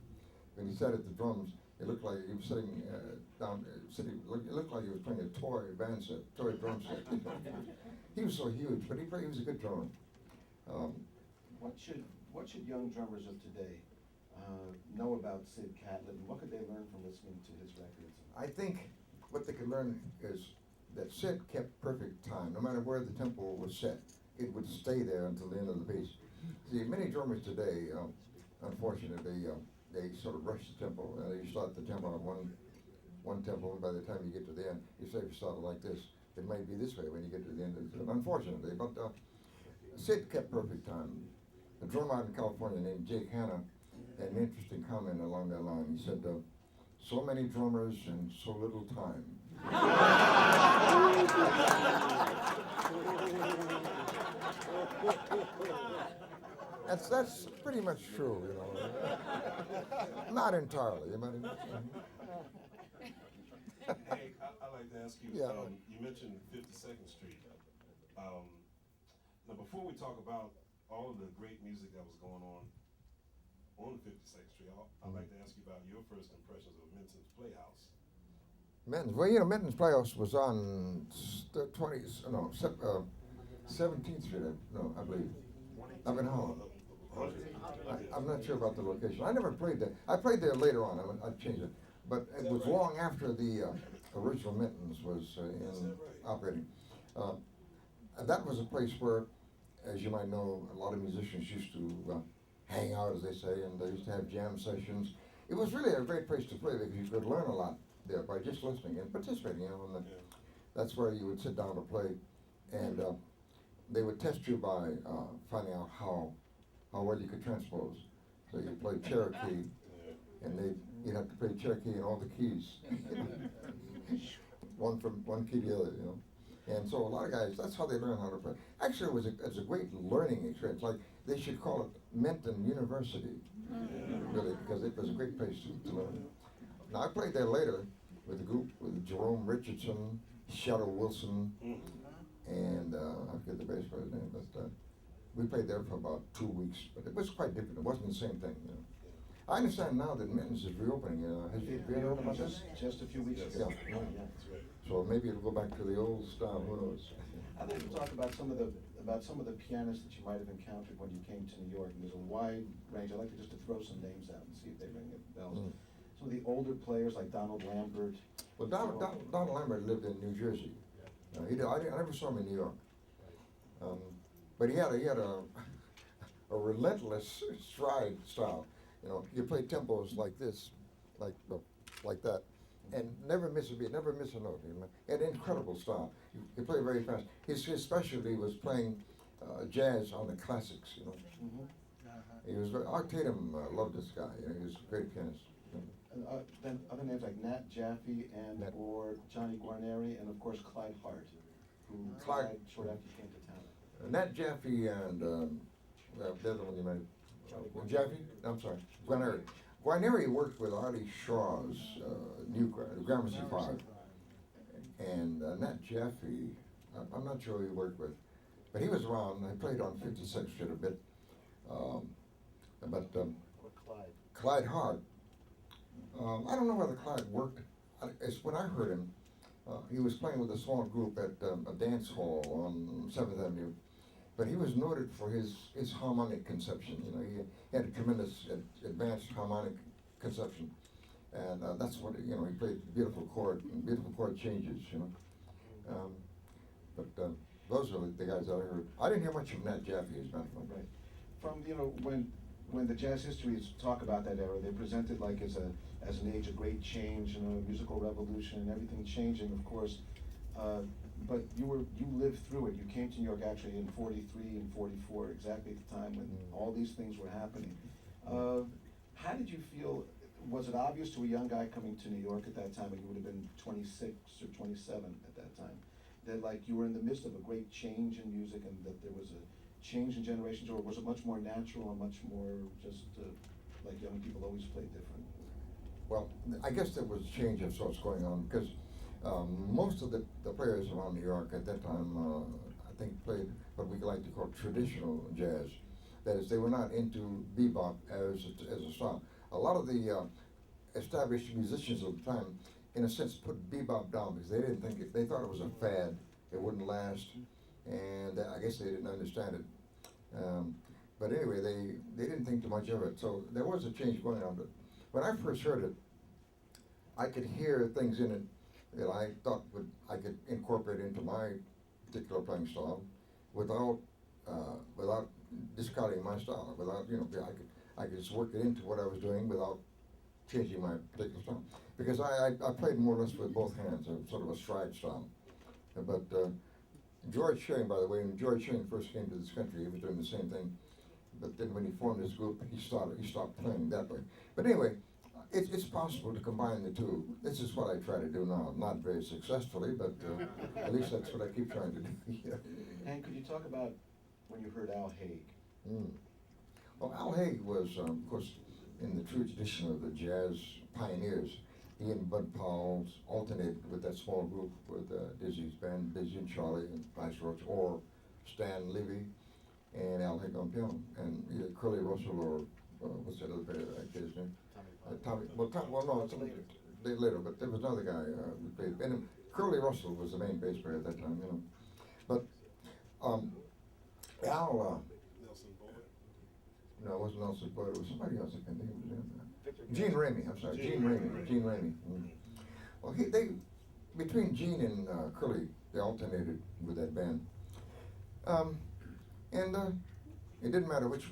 When he sat at the drums, it looked like he was sitting it looked like he was playing a toy drum set. He was so huge, but he was a good drummer. What should young drummers of today know about Sid Catlett, and what could they learn from listening to his records? I think what they could learn is that Sid kept perfect time. No matter where the tempo was set, it would stay there until the end of the piece. See, many drummers today, unfortunately, they sort of rush the tempo. You start the tempo on one tempo, and by the time you get to the end, you say if you started like this, it might be this way when you get to the end of it. Unfortunately, but Sid kept perfect time. A drummer out in California named Jake Hanna had an interesting comment along that line. He said, so many drummers and so little time. That's pretty much true, you know. Not entirely, but Hey, I'd like to ask you, Yeah. You mentioned 52nd Street. Now, before we talk about all of the great music that was going on 52nd Street, I'd like to ask you about your first impressions of Minton's Playhouse. Minton's Playhouse was on 17th Street, I believe. Up in Harlem. I'm not sure about the location. I never played there. I played there later on. I changed it. But it was long after the original Minton's was in operating. That was a place where, as you might know, a lot of musicians used to hang out, as they say, and they used to have jam sessions. It was really a great place to play because you could learn a lot there by just listening and participating. You know, and that's where you would sit down to play, and they would test you by finding out how well you could transpose. So you played Cherokee, and you'd have to play Cherokee in all the keys, one from one key to the other, you know. And so a lot of guys, that's how they learn how to play. Actually, it was a great learning experience. Like, they should call it Menton University, really, because it was a great place to learn. Now, I played there later with a group with Jerome Richardson, Shadow Wilson, and I forget the bass player's name, but we played there for about 2 weeks. But it was quite different. It wasn't the same thing, you know. I understand now that Minton's is reopening. Have you heard about this? Just a few weeks ago. Yeah. So maybe it'll go back to the old style. Who knows? I'd like to talk about some of the pianists that you might have encountered when you came to New York. And there's a wide range. I'd like to just to throw some names out and see if they ring bells. Some of the older players like Donald Lambert. Well, Donald Lambert lived in New Jersey. I never saw him in New York. But he had a relentless stride style. You know, you play tempos like this, like that, and never miss a beat, never miss a note. You know? He had incredible style. He played very fast. His specialty was playing jazz on the classics. You know, he was Art Tatum loved this guy. You know, he was a great pianist. And then other names like Nat Jaffe or Johnny Guarneri, and of course Clyde Hart, who died short after he came to town. Nat Jaffe and the other one you mentioned. Jaffe? I'm sorry, Guarneri. Guarneri worked with Artie Shaw's new Gramercy 5. And Nat Jaffe, I'm not sure who he worked with, but he was around. He played on 52nd Street a bit. Clyde Hart, I don't know whether Clyde worked. It's when I heard him, he was playing with a small group at a dance hall on 7th Avenue. But he was noted for his harmonic conception. You know, he had a tremendous advanced harmonic conception, and that's what he played beautiful chord changes. You know, but those are the guys that I heard. I didn't hear much of Nat Jaffe, as a matter of fact. Right. From when the jazz histories talk about that era, they present it like as an age of great change, musical revolution, and everything changing, of course. But you lived through it. You came to New York actually in '43 and '44, exactly at the time when all these things were happening. How did you feel? Was it obvious to a young guy coming to New York at that time, and you would have been 26 or 27 at that time, that like you were in the midst of a great change in music, and that there was a change in generations, or was it much more natural and much more just like young people always played different? Well, I guess there was a change of sorts going on because most of the players around New York at that time, I think, played what we like to call traditional jazz. That is, they were not into bebop as a style. A lot of the established musicians of the time, in a sense, put bebop down because they didn't think they thought it was a fad. It wouldn't last, and I guess they didn't understand it. But anyway, they didn't think too much of it. So there was a change going on. But when I first heard it, I could hear things in it that I thought I could incorporate into my particular playing style without discarding my style. I could just work it into what I was doing without changing my particular style. Because I played more or less with both hands, sort of a stride style. But George Shearing, by the way, when George Shearing first came to this country, he was doing the same thing. But then when he formed his group, he stopped playing that way. But anyway, it's possible to combine the two. This is what I try to do now. Not very successfully, but at least that's what I keep trying to do. Yeah. And could you talk about when you heard Al Haig? Well, Al Haig was, of course, in the true tradition of the jazz pioneers. He and Bud Powell alternated with that small group with Dizzy's band, Dizzy and Charlie and Vice Roach, or Stan Levy and Al Haig on piano, and either Curly Russell or what's that other kid's name? Tommy. Later, but there was another guy who played. And Curly Russell was the main bass player at that time, you know. But Al. No, it wasn't Nelson Bud. It was somebody else. I can't think of his name. Victor Gene Gadsden. Ramey. I'm sorry, Gene Gene Ramey. Ramey. Gene Ramey. Mm. Well, between Gene and Curly, they alternated with that band. It didn't matter which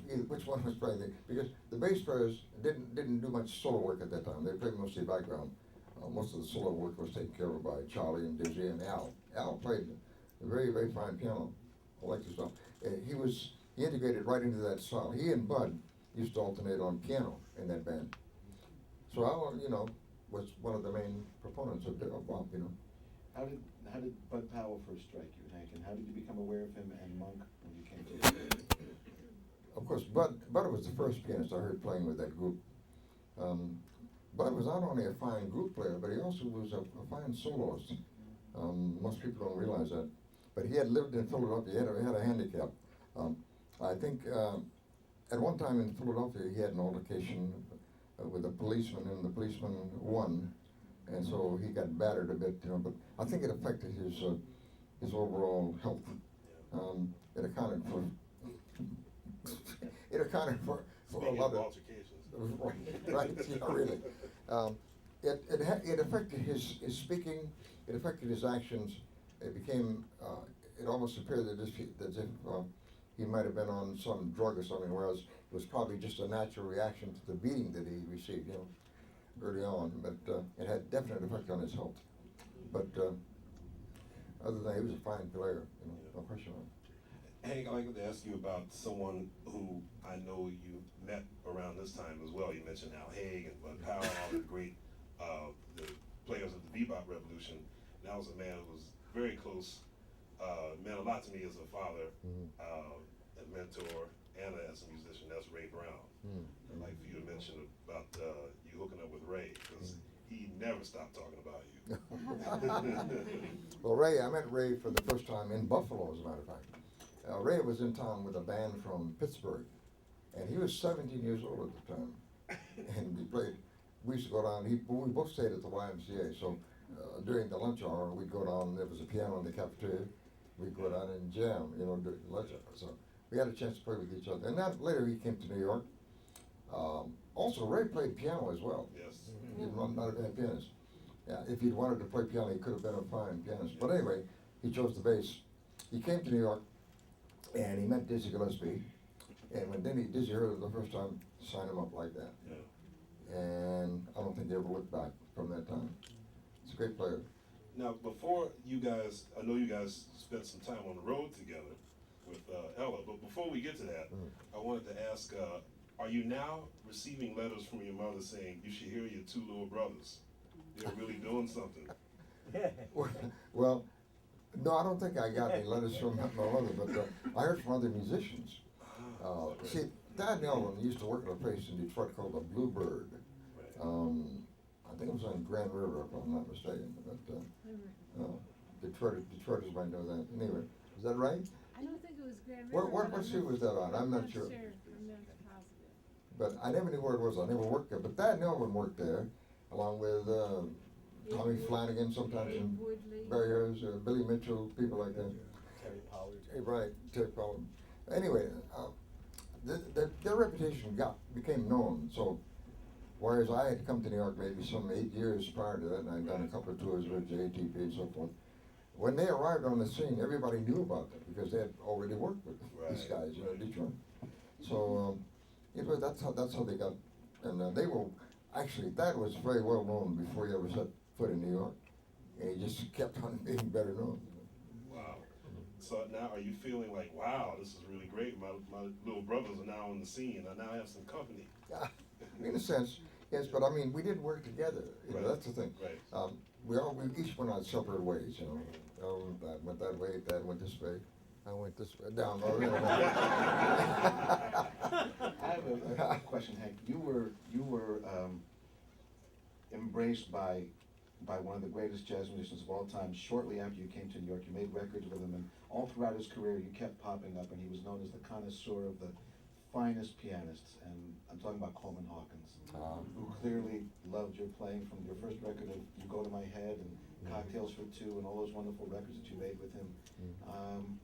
one was playing because the bass players didn't do much solo work at that time. They played mostly background. Most of the solo work was taken care of by Charlie and Dizzy and Al. Al played a very, very fine piano. I like his stuff. He integrated right into that style. He and Bud used to alternate on piano in that band. So Al, was one of the main proponents of bop, How did Bud Powell first strike you, Hank, and how did you become aware of him and Monk when you came to Of course, Bud was the first pianist I heard playing with that group. Bud was not only a fine group player, but he also was a fine soloist. Most people don't realize that. But he had lived in Philadelphia. He had a handicap. I think at one time in Philadelphia, he had an altercation with a policeman, and the policeman won, and so he got battered a bit. But I think it affected his overall health. It accounted for a Speaking lot of of altercations. right, yeah, really. It affected his speaking. It affected his actions. It became. It almost appeared as if he might have been on some drug or something, whereas it was probably just a natural reaction to the beating that he received, early on. But it had definite effect on his health. But other than that, he was a fine player, no question about it. Hank, I'd like to ask you about someone who I know you met around this time as well. You mentioned Al Haig and Bud Powell, all the great the players of the bebop revolution. And that was a man who was very close, meant a lot to me as a father, a mentor, and as a musician. That's Ray Brown. I'd like for you to mention about you hooking up with Ray, because he never stopped talking about you. Well, Ray, I met Ray for the first time in Buffalo, as a matter of fact. Ray was in town with a band from Pittsburgh, and he was 17 years old at the time. And we used to go down, we both stayed at the YMCA, so during the lunch hour, we'd go down, there was a piano in the cafeteria, we'd go down and jam, during the lunch hour. So we had a chance to play with each other. And then later he came to New York. Also, Ray played piano as well. Yes. He was not a bad pianist. Yeah, if he'd wanted to play piano, he could have been a fine pianist. But anyway, he chose the bass. He came to New York, and he met Dizzy Gillespie. And when Dizzy heard it the first time, signed him up like that. Yeah. And I don't think he ever looked back from that time. He's a great player. Now, before you guys, I know you guys spent some time on the road together with Ella, but before we get to that, I wanted to ask, are you now receiving letters from your mother saying you should hear your two little brothers? They're really doing something. Well, no, I don't think I got any letters from my mother, but I heard from other musicians. See, Dad Nelson used to work at a place in Detroit called the Bluebird. I think it was on Grand River, if I'm not mistaken. But Detroiters might know that. Anyway, is that right? I don't think it was Grand River. What street was that on? I'm not sure. I'm not positive. But I never knew where it was. I never worked there. But Dad Nelson worked there, along with Tommy Flanagan, sometimes, and Woodley. Barry Harris, Billy Mitchell, people like that. Terry Pollard. Right, Terry Pollard. Anyway, their reputation became known. So, whereas I had come to New York maybe some 8 years prior to that, and I'd done a couple of tours with JTP and so forth. When they arrived on the scene, everybody knew about them because they had already worked with these guys, Detroit. So, that's how they got, and they were actually, Dad was very well known before he ever set foot in New York, and he just kept on being better known. Wow. So now are you feeling like, wow, this is really great. My little brothers are now on the scene. I now have some company. Yeah, in a sense, yes, but I mean, we did work together. Right. That's the thing. Right. We each went our separate ways, Dad went that way, Dad went this way. I went this way, down. I have a question, Hank. You were embraced by one of the greatest jazz musicians of all time. Shortly after you came to New York, you made records with him, and all throughout his career, you kept popping up, and he was known as the connoisseur of the finest pianists, and I'm talking about Coleman Hawkins, who clearly loved your playing from your first record of You Go to My Head and Cocktails for Two and all those wonderful records that you made with him.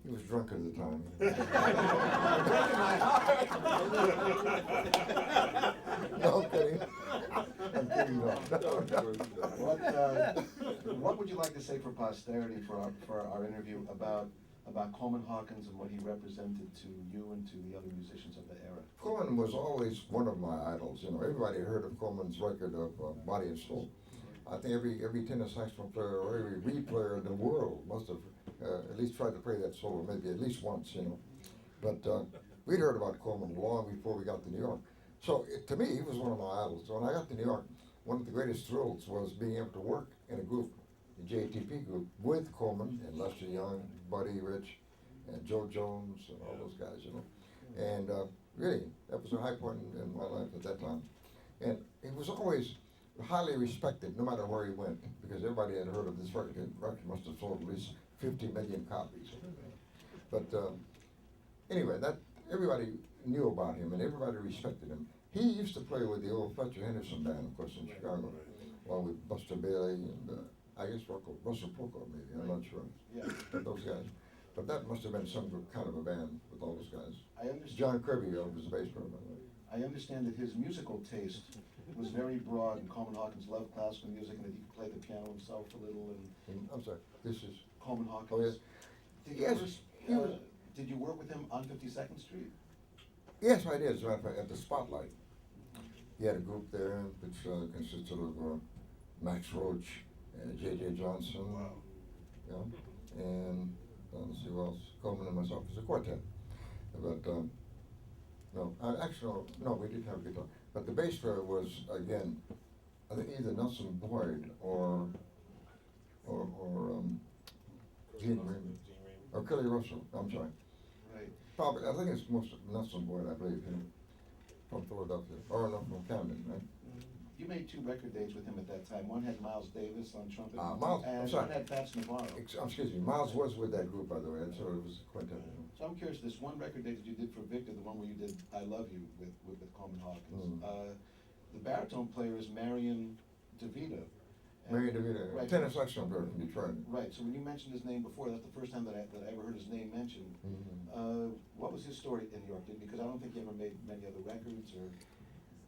He was drunk at the time. No, I'm kidding. I'm kidding, no. What would you like to say for posterity for our interview about Coleman Hawkins and what he represented to you and to the other musicians of the era? Coleman was always one of my idols. You know, everybody heard of Coleman's record of Body and Soul. I think every tenor saxophone player or every reed player in the world must have at least tried to play that solo, maybe at least once, you know. But we'd heard about Coleman long before we got to New York. So to me, he was one of my idols. So when I got to New York, one of the greatest thrills was being able to work in a group, the JTP group, with Coleman and Lester Young, Buddy Rich, and Joe Jones, and all those guys, you know. And really, that was a high point in my life at that time. And he was always highly respected, no matter where he went, because everybody had heard of this record. The record must have sold at least 50 million copies. But anyway, that everybody knew about him, and everybody respected him. He used to play with the old Fletcher Henderson band, of course, in Chicago, along with Buster Bailey and I guess Russell Poco, maybe, I'm not sure. Yeah. But those guys. But that must have been some kind of a band with all those guys. I understand. John Kirby was the bass player, by the way. I understand that his musical taste was very broad, and Coleman Hawkins loved classical music, and that he could play the piano himself a little. And I'm sorry, this is, Coleman Hawkins. oh yes. Did you, Yes, he was- did you work with him on 52nd Street? Yes, I did, as a matter of fact, at the Spotlight. He had a group there which consisted of Max Roach and J.J. Johnson. Wow. Yeah, and let's see who else, Coleman and myself, as a quartet. But no, actually, no, we didn't have guitar. But the bass player was, again, I think either Nelson Boyd or Gene Raymond. Or Kelly Russell, I'm sorry. Right. Probably, I think it's most Nelson Boyd, I believe, from Philadelphia, or no, from Camden, right? You made 2 record dates with him at that time. One had Miles Davis on trumpet, Miles, I'm and sorry. one had Fats Navarro. Excuse me, Miles was with that group, by the way, and so it was a quintet. So I'm curious, this one record date that you did for Victor, the one where you did I Love You with Coleman Hawkins, the baritone player is Marion DeVita. Mary DeVita, Right. tenor saxophone player from Detroit. Right, so when you mentioned his name before, that's the first time that I ever heard his name mentioned. What was his story in New York? Because I don't think he ever made many other records, or...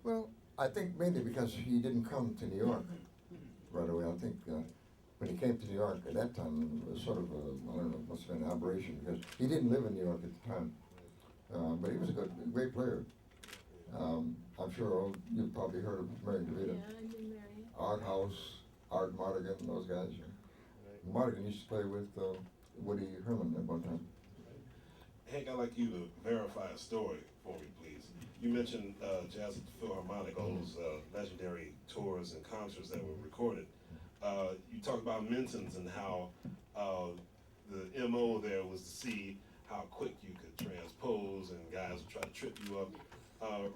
Well, I think mainly because he didn't come to New York right away. I think when he came to New York at that time, it was sort of I don't know, must have been an aberration because he didn't live in New York at the time. But he was a great player. I'm sure you've probably heard of Mary DeVita. Yeah, I knew Mary. Art House, Art Mardigan, and those guys. Mardigan used to play with Woody Herman at one time. Hank, I'd like you to verify a story for me, please. You mentioned Jazz at the Philharmonic, all those legendary tours and concerts that were recorded. You talked about Minton's and how the MO there was to see how quick you could transpose, and guys would try to trip you up.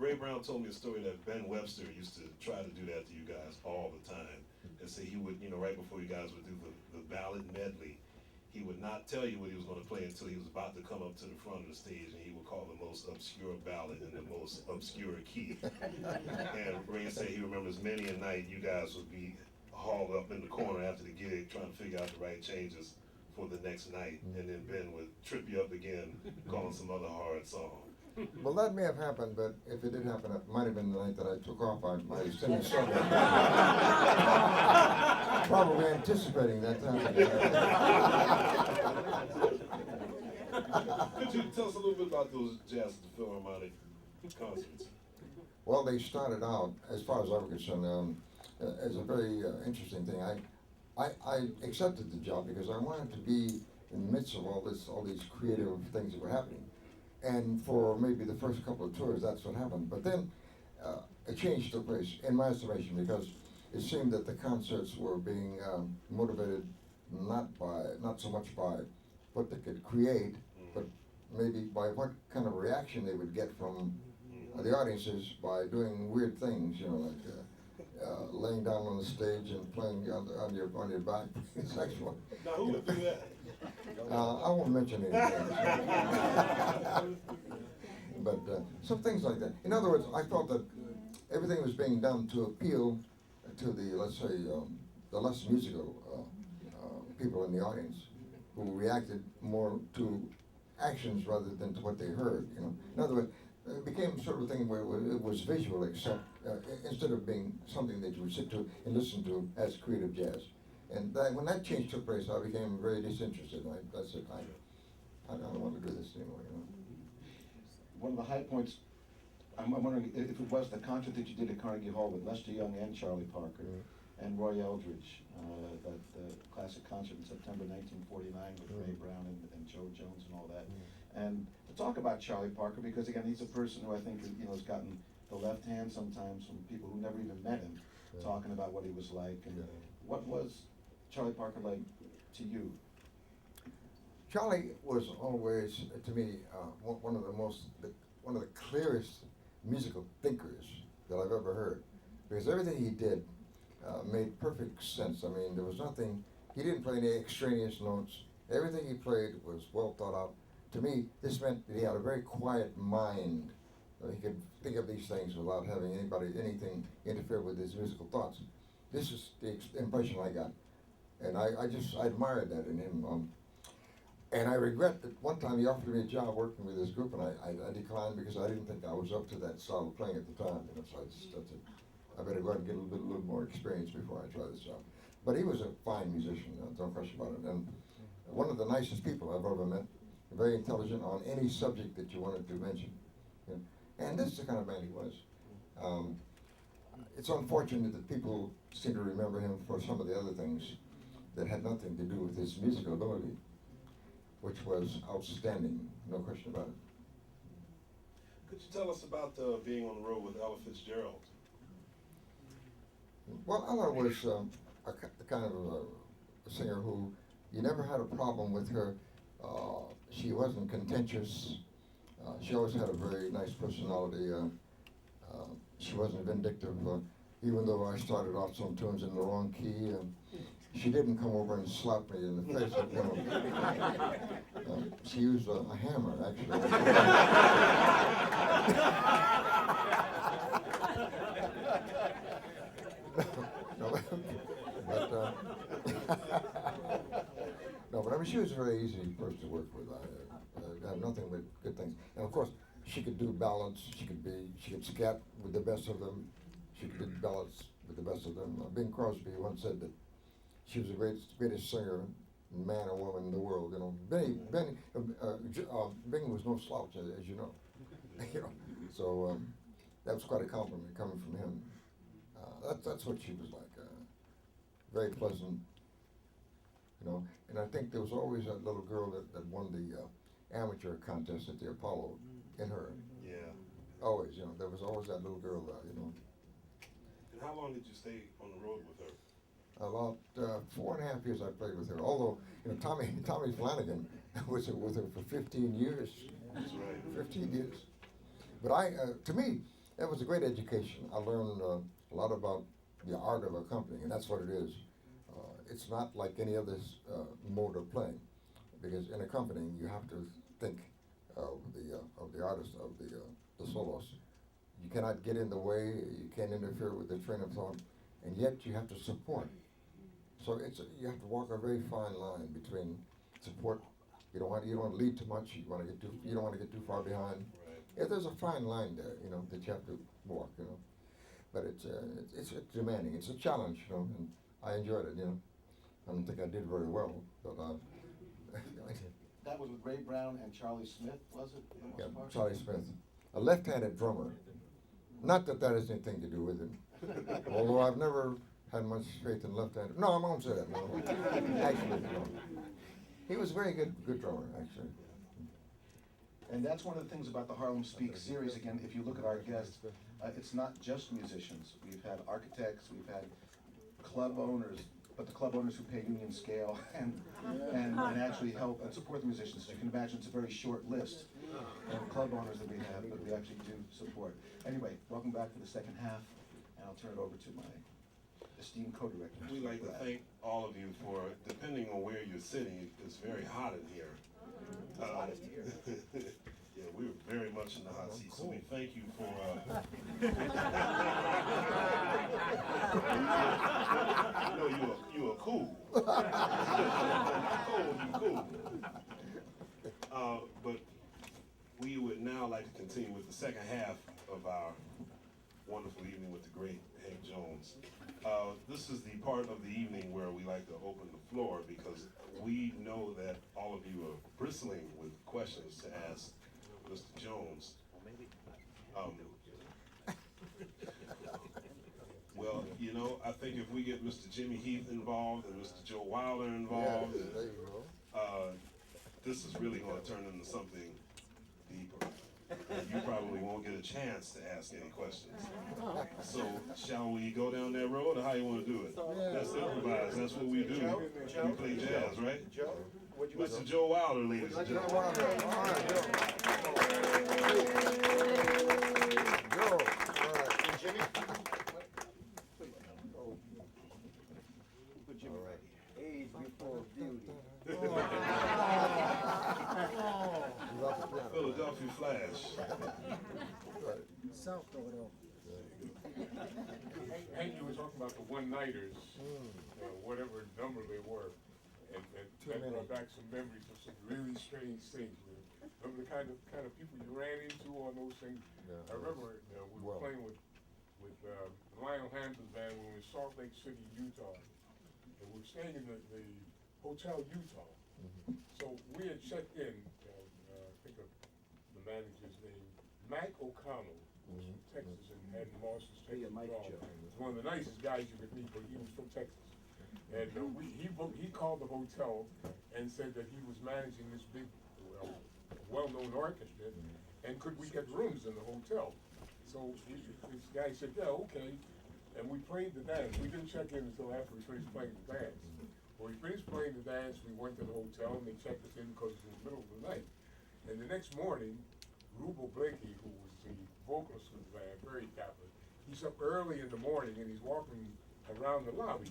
Ray Brown told me a story that Ben Webster used to try to do that to you guys all the time. And say he would, right before you guys would do the ballad medley, he would not tell you what he was going to play until he was about to come up to the front of the stage, and he would call the most obscure ballad in the most obscure key. And Ray said he remembers many a night you guys would be hauled up in the corner after the gig trying to figure out the right changes for the next night, and then Ben would trip you up again, calling some other hard song. Well, that may have happened, but if it did happen, it might have been the night that I took off. I might have seen something. Probably anticipating that happening. Could you tell us a little bit about those Jazz at the Philharmonic concerts? Well, they started out, as far as I'm concerned, as a very interesting thing. I accepted the job because I wanted to be in the midst of all these creative things that were happening. And for maybe the first couple of tours, that's what happened. But then a change took place, in my estimation, because it seemed that the concerts were being motivated not so much by what they could create, but maybe by what kind of reaction they would get from the audiences by doing weird things, like laying down on the stage and playing on your back. Sexual. Now, who would do that? I won't mention anything. but some things like that. In other words, I felt that everything was being done to appeal to the, let's say, the less musical people in the audience, who reacted more to actions rather than to what they heard. You know, in other words, it became sort of a thing where it was visual, except instead of being something that you would sit to and listen to as creative jazz. And when that change took place, I became very disinterested. I said, I don't want to do this anymore. You know. One of the high points, I'm wondering if it was the concert that you did at Carnegie Hall with Lester Young and Charlie Parker and Roy Eldridge, that classic concert in September 1949 with Ray Brown and Joe Jones and all that. And to talk about Charlie Parker, because again, he's a person who I think has gotten the left hand sometimes from people who never even met him, talking about what he was like. And what was Charlie Parker like to you? Charlie was always, to me, one of the clearest musical thinkers that I've ever heard, because everything he did made perfect sense. I mean, there was nothing, he didn't play any extraneous notes. Everything he played was well thought out. To me, this meant that he had a very quiet mind. He could think of these things without having anything interfere with his musical thoughts. This is the impression I got. And I admired that in him. And I regret that one time he offered me a job working with this group, and I declined because I didn't think I was up to that style of playing at the time. You know, so I better go out and get a little more experience before I try this job. But he was a fine musician, no question about it. And one of the nicest people I've ever met, very intelligent on any subject that you wanted to mention. You know? And this is the kind of man he was. It's unfortunate that people seem to remember him for some of the other things that had nothing to do with his musical ability, which was outstanding, no question about it. Could you tell us about being on the road with Ella Fitzgerald? Well, Ella was a kind of a singer who, you never had a problem with her. She wasn't contentious. She always had a very nice personality. She wasn't vindictive, even though I started off some tunes in the wrong key. She didn't come over and slap me in the face. She used a hammer, actually. But I mean, she was a very easy person to work with. I have nothing but good things. And of course, she could do ballads. She could scat with the best of them. She could do ballads with the best of them. Bing Crosby once said that she was the greatest singer, man or woman in the world. You know, Bing was no slouch, as you know. You know, so that was quite a compliment coming from him. That's what she was like. Very pleasant, you know. And I think there was always that little girl that won the amateur contest at the Apollo in her. Yeah. Always, you know, there was always that little girl, you know. And how long did you stay on the road with her? About 4.5 years I played with her. Although, you know, Tommy Flanagan was with her for 15 years. That's right. 15 years. But to me, that was a great education. I learned a lot about the art of accompanying, and that's what it is. It's not like any other mode of playing, because in accompanying you have to think of the artist, of the soloist. You cannot get in the way. You can't interfere with the train of thought, and yet you have to support. So you have to walk a very fine line between support. You don't want to lead too much. You don't want to get too far behind. Right. Yeah, there's a fine line there, you know, that you have to walk, you know. But it's demanding. It's a challenge, you know, and I enjoyed it, you know. I don't think I did very well, but That was with Ray Brown and Charlie Smith, was it? for the most yeah, part? Charlie Smith, a left-handed drummer. Not that has anything to do with it. Although I've never had much faith in left-handed. No, I won't say that. No. Actually, no. He was a very good drummer, actually. And that's one of the things about the Harlem Speaks series. Again, if you look at our guests, it's not just musicians. We've had architects, we've had club owners, but the club owners who pay union scale and actually help and support the musicians. As you can imagine, it's a very short list of club owners that we have, but we actually do support. Anyway, welcome back for the second half, and I'll turn it over to my esteemed co-director. We'd like to thank all of you for, depending on where you're sitting, it's very hot in here. Hottest here. Yeah, Yeah, we were very much in the hot seat, so we thank you for, you are cool. You cool. But we would now like to continue with the second half of our wonderful evening with the great Hank Jones. This is the part of the evening where we like to open the floor because we know that all of you are bristling with questions to ask Mr. Jones. Well, you know, I think if we get Mr. Jimmy Heath involved and Mr. Joe Wilder involved, Yes, there you go. this is really going to turn into something deeper. And you probably won't get a chance to ask any questions. So, shall we go down that road, or how you want to do it? Let's improvise. That's what we do. We play jazz, right? Joe, would you like Mr. Joe Wilder, ladies and Joe gentlemen. Wilder. All right, Joe. Joe. All right. Jimmy? All right. Age before beauty. Philadelphia Flash. Right. South Philadelphia. Hank, you were talking about the one-nighters, whatever number they were, and that brought back some memories of some really strange things. Remember the kind of people you ran into on those things? Yeah, I remember we were well. playing with Lionel Hampton's band when we were in Salt Lake City, Utah, and we were staying in the Hotel Utah. Mm-hmm. So we had checked in, I think of the manager's name, Mike O'Connell, was from Texas and had Mosses, Texas. He's one of the nicest guys you could meet, but he was from Texas. And he called the hotel and said that he was managing this big, well-known orchestra, and could we get rooms in the hotel? So this guy said, yeah, okay. And we played the dance. We didn't check in until after we finished playing the dance. When we finished playing the dance, we went to the hotel and they checked us in because it was in the middle of the night. And the next morning, Krieble, who was the vocalist of the band, very dapper, he's up early in the morning and he's walking around the lobby.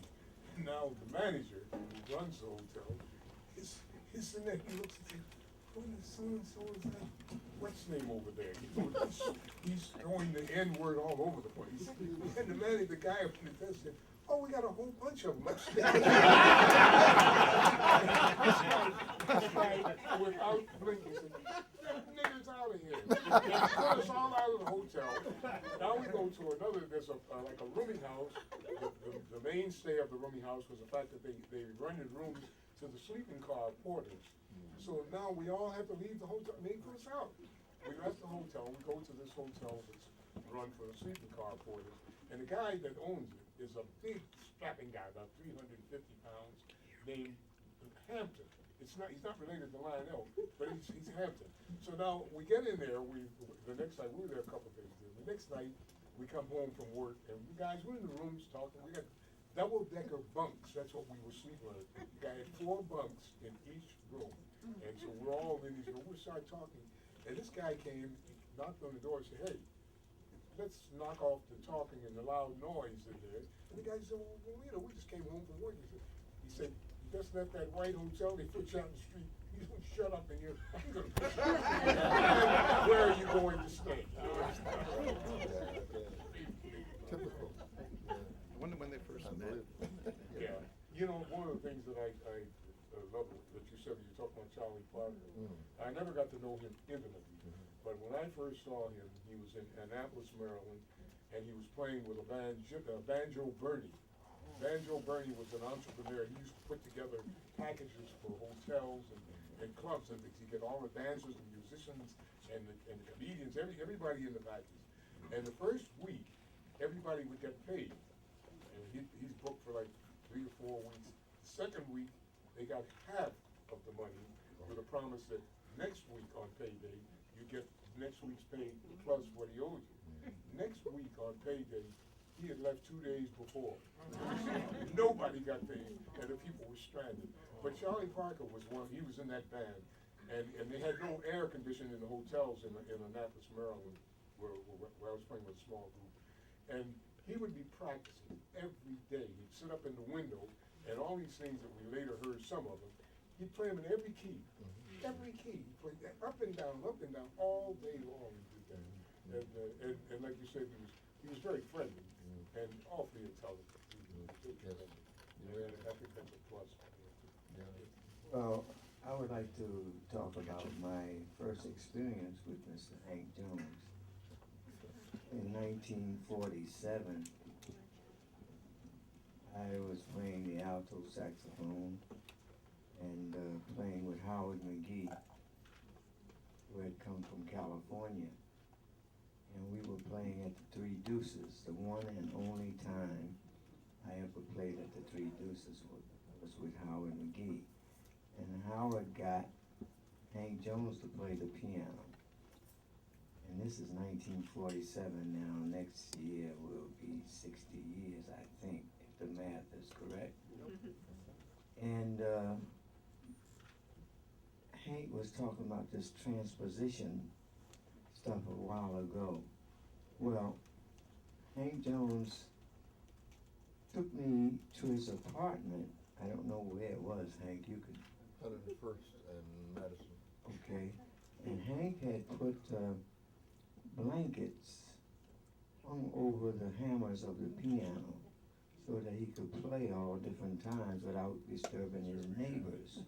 And now the manager, who runs the hotel, he's sitting there, he looks and says, what is so-and-so is that? What's his name over there? He's throwing the N-word all over the place. And the manager, the guy up in the desk said, oh, we got a whole bunch of them upstairs. Without blinking, said, niggas out of here. They put us all out of the hotel. Now we go to another, there's like a rooming house. The mainstay of the rooming house was the fact that they rented rooms to the sleeping car porters. So now we all have to leave the hotel, and they put us out. We left the hotel, we go to this hotel that's run for the sleeping car porters, and the guy that owns it is a big strapping guy, about 350 pounds, named Hampton. He's not related to Lionel, but he's Hampton. So now we get in there, the next night, we were there a couple of days. The next night, we come home from work, and we guys, we're in the rooms talking, we got double-decker bunks, that's what we were sleeping on. The guy had 4 bunks in each room. And so we're all in these rooms, we started talking, and this guy came, knocked on the door and said, hey, let's knock off the talking and the loud noise in there. And the guy said, well, you know, we just came home from work. He said, you just left that white hotel, they put you out in the street. You don't shut up in here. I'm gonna put you out. Where are you going to stay? Typical. I wonder when they first met. Yeah, you know, one of the things that I love that you said when you talked about Charlie Parker, I never got to know him intimately, but when I first saw him, he was in Annapolis, Maryland, and he was playing with a band, Banjo Bernie. Banjo Bernie was an entrepreneur. He used to put together packages for hotels and clubs and things. He'd get all the dancers and musicians and the comedians, everybody in the package. And the first week, everybody would get paid. And he's booked for like 3 or 4 weeks. The second week, they got half of the money with a promise that next week on payday, you get next week's pay plus what he owed you. Next week on payday, he had left 2 days before. Nobody got paid, and the people were stranded. But Charlie Parker was one, he was in that band, and they had no air conditioning in the hotels in Annapolis, Maryland, where I was playing with a small group. And he would be practicing every day. He'd sit up in the window, and all these things that we later heard some of them, He'd play them in every key. Every key. He played that up and down, all day long. He did that. And like you said, he was very friendly and awfully intelligent. Yes. And I think that's a plus. Well, I would like to talk about my first experience with Mr. Hank Jones. In 1947, I was playing the alto saxophone and playing with Howard McGee, who had come from California. And we were playing at the Three Deuces. The one and only time I ever played at the Three Deuces was with Howard McGee. And Howard got Hank Jones to play the piano. And this is 1947 now. Next year will be 60 years, I think, if the math is correct. And Hank was talking about this transposition stuff a while ago. Well, Hank Jones took me to his apartment. I don't know where it was, Hank, you could. 101st and Madison. Okay, and Hank had put blankets hung over the hammers of the piano so that he could play all different times without disturbing his neighbors.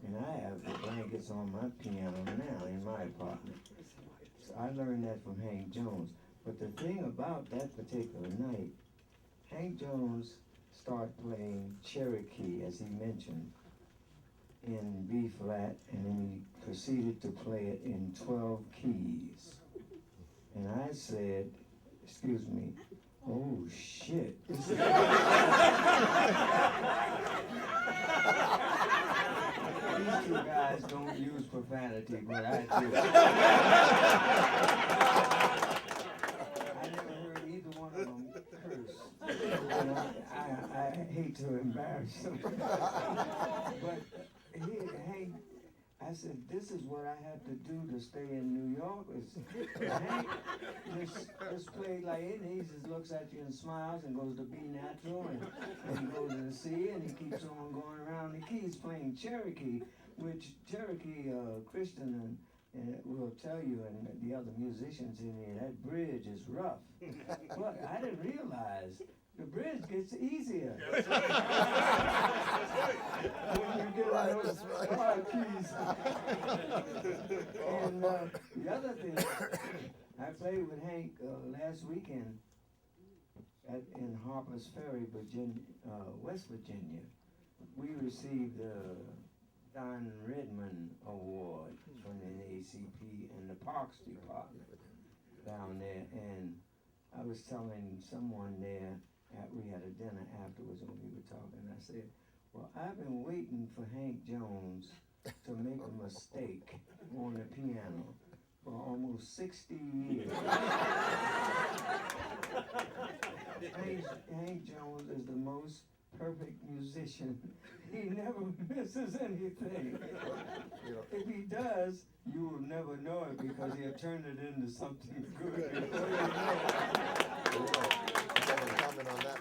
And I have the blankets on my piano now in my apartment. So I learned that from Hank Jones. But the thing about that particular night, Hank Jones started playing Cherokee, as he mentioned, in B flat, and then he proceeded to play it in 12 keys. And I said, excuse me, oh shit. These two guys don't use profanity, but I do. I never heard either one of them curse. And I hate to embarrass them. But Hank, I said, this is what I have to do to stay in New York. Hank just played like it. He just looks at you and smiles and goes to B natural and he goes to the C and he keeps on going around the keys playing Cherokee, which Cherokee, Christian and will tell you, and the other musicians in here, that bridge is rough. But I didn't realize the bridge gets easier. When you get on those hard keys. And the other thing, I played with Hank last weekend in Harper's Ferry, Virginia, West Virginia. We received the Don Redman Award from the ACP and the Parks Department down there. And I was telling someone there, we had a dinner afterwards and we were talking, I said, well, I've been waiting for Hank Jones to make a mistake on the piano for almost 60 years. Hank Jones is the most perfect musician. He never misses anything. If he does, you will never know it because he'll turn it into something good. Comment on that.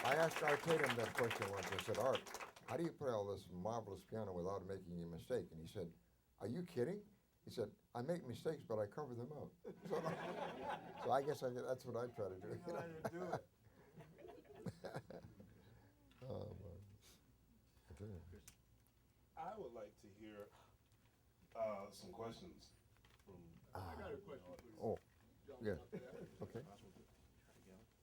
I asked Art Tatum that question once. I said, Art, how do you play all this marvelous piano without making a mistake? And he said, are you kidding? He said, I make mistakes, but I cover them up. So I guess that's what I try to do. You know how to do it. I would like to hear some questions from. I got a question, please. Oh, Jump yeah. up there. Okay.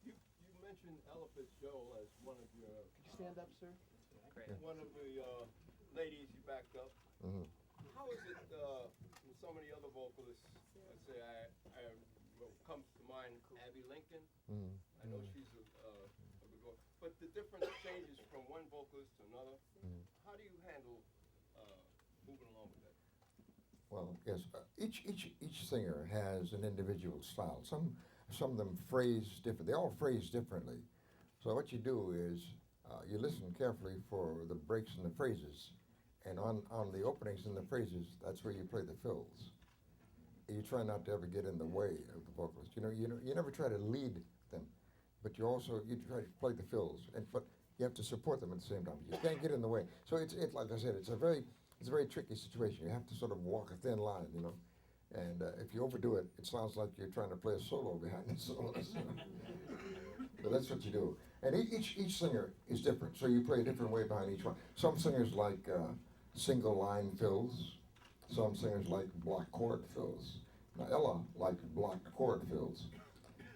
You mentioned Ella Fitzgerald as one of your. Could you stand up, sir? One of the ladies you backed up. Mm-hmm. How is it from some of the other vocalists? Let's say what comes to mind, Abby Lincoln. Mm-hmm. I know she's a good vocal, but the different changes from one vocalist to another. Mm-hmm. How do you handle moving along with that? Well, yes. Each singer has an individual style. Some of them phrase different. They all phrase differently. So what you do is you listen carefully for the breaks in the phrases, and on the openings in the phrases, that's where you play the fills. You try not to ever get in the way of the vocalist. You never try to lead them, but you try to play the fills. But you have to support them at the same time. You can't get in the way. So it's like I said, it's a very tricky situation. You have to sort of walk a thin line, you know. And if you overdo it, it sounds like you're trying to play a solo behind the soloist. But that's what you do. And each singer is different, so you play a different way behind each one. Some singers like single line fills. Some singers like block chord fills. Now Ella liked block chord fills,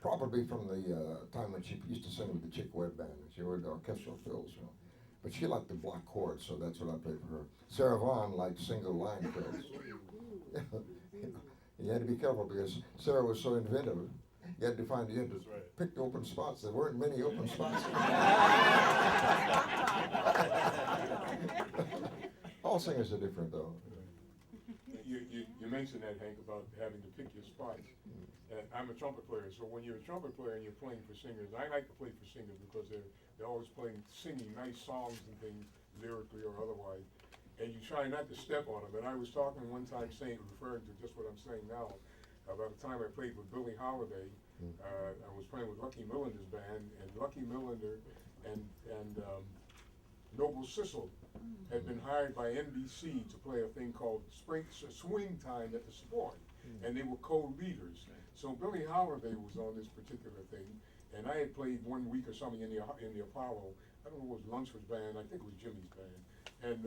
probably from the time when she used to sing with the Chick Webb Band. She heard the orchestral fills, you know. But she liked the block chords, so that's what I played for her. Sarah Vaughan liked single line fills. You had to be careful because Sarah was so inventive. You had to pick the open spots. There weren't many open spots. All singers are different, though. You mentioned that, Hank, about having to pick your spots. And I'm a trumpet player, so when you're a trumpet player and you're playing for singers, I like to play for singers because they're always singing nice songs and things, lyrically or otherwise. And you try not to step on them. And I was talking one time referring to just what I'm saying now, about the time I played with Billie Holiday. I was playing with Lucky Millender's band, and Lucky Millender and Noble Sissel had been hired by NBC to play a thing called Swing Time at the Savoy, and they were co-leaders. So Billie Holiday was on this particular thing, and I had played 1 week or something in the Apollo. I don't know, it was Lunsford's band. I think it was Jimmy's band. And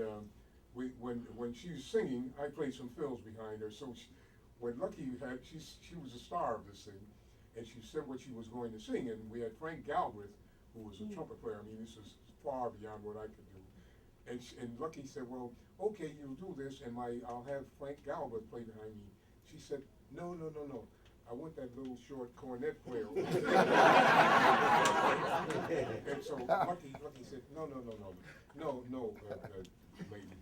when she was singing, I played some fills behind her. So when Lucky she was a star of this thing, and she said what she was going to sing, and we had Frank Galbraith, who was a trumpet player. I mean, this is far beyond what I could do. And Lucky said, well, okay, you'll do this, and I'll have Frank Galbraith play behind me. She said, no. I want that little short cornet player. And so Lucky said, no, lady.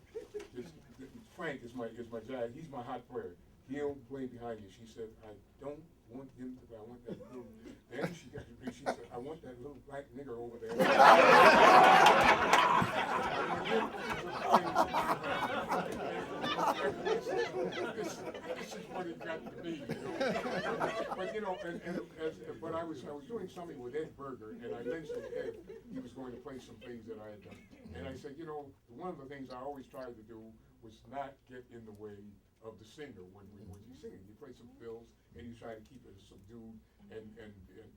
Frank is my jazz. He's my hot player. He'll play behind you. She said, I don't want him to. I want that little. Then she said, I want that little black nigger over there. This is what it got to be, you know. But you know, but I was doing something with Ed Berger, and I mentioned Ed. He was going to play some things that I had done, and I said, you know, one of the things I always tried to do was not get in the way of the singer when she's singing. You play some fills and you try to keep it subdued and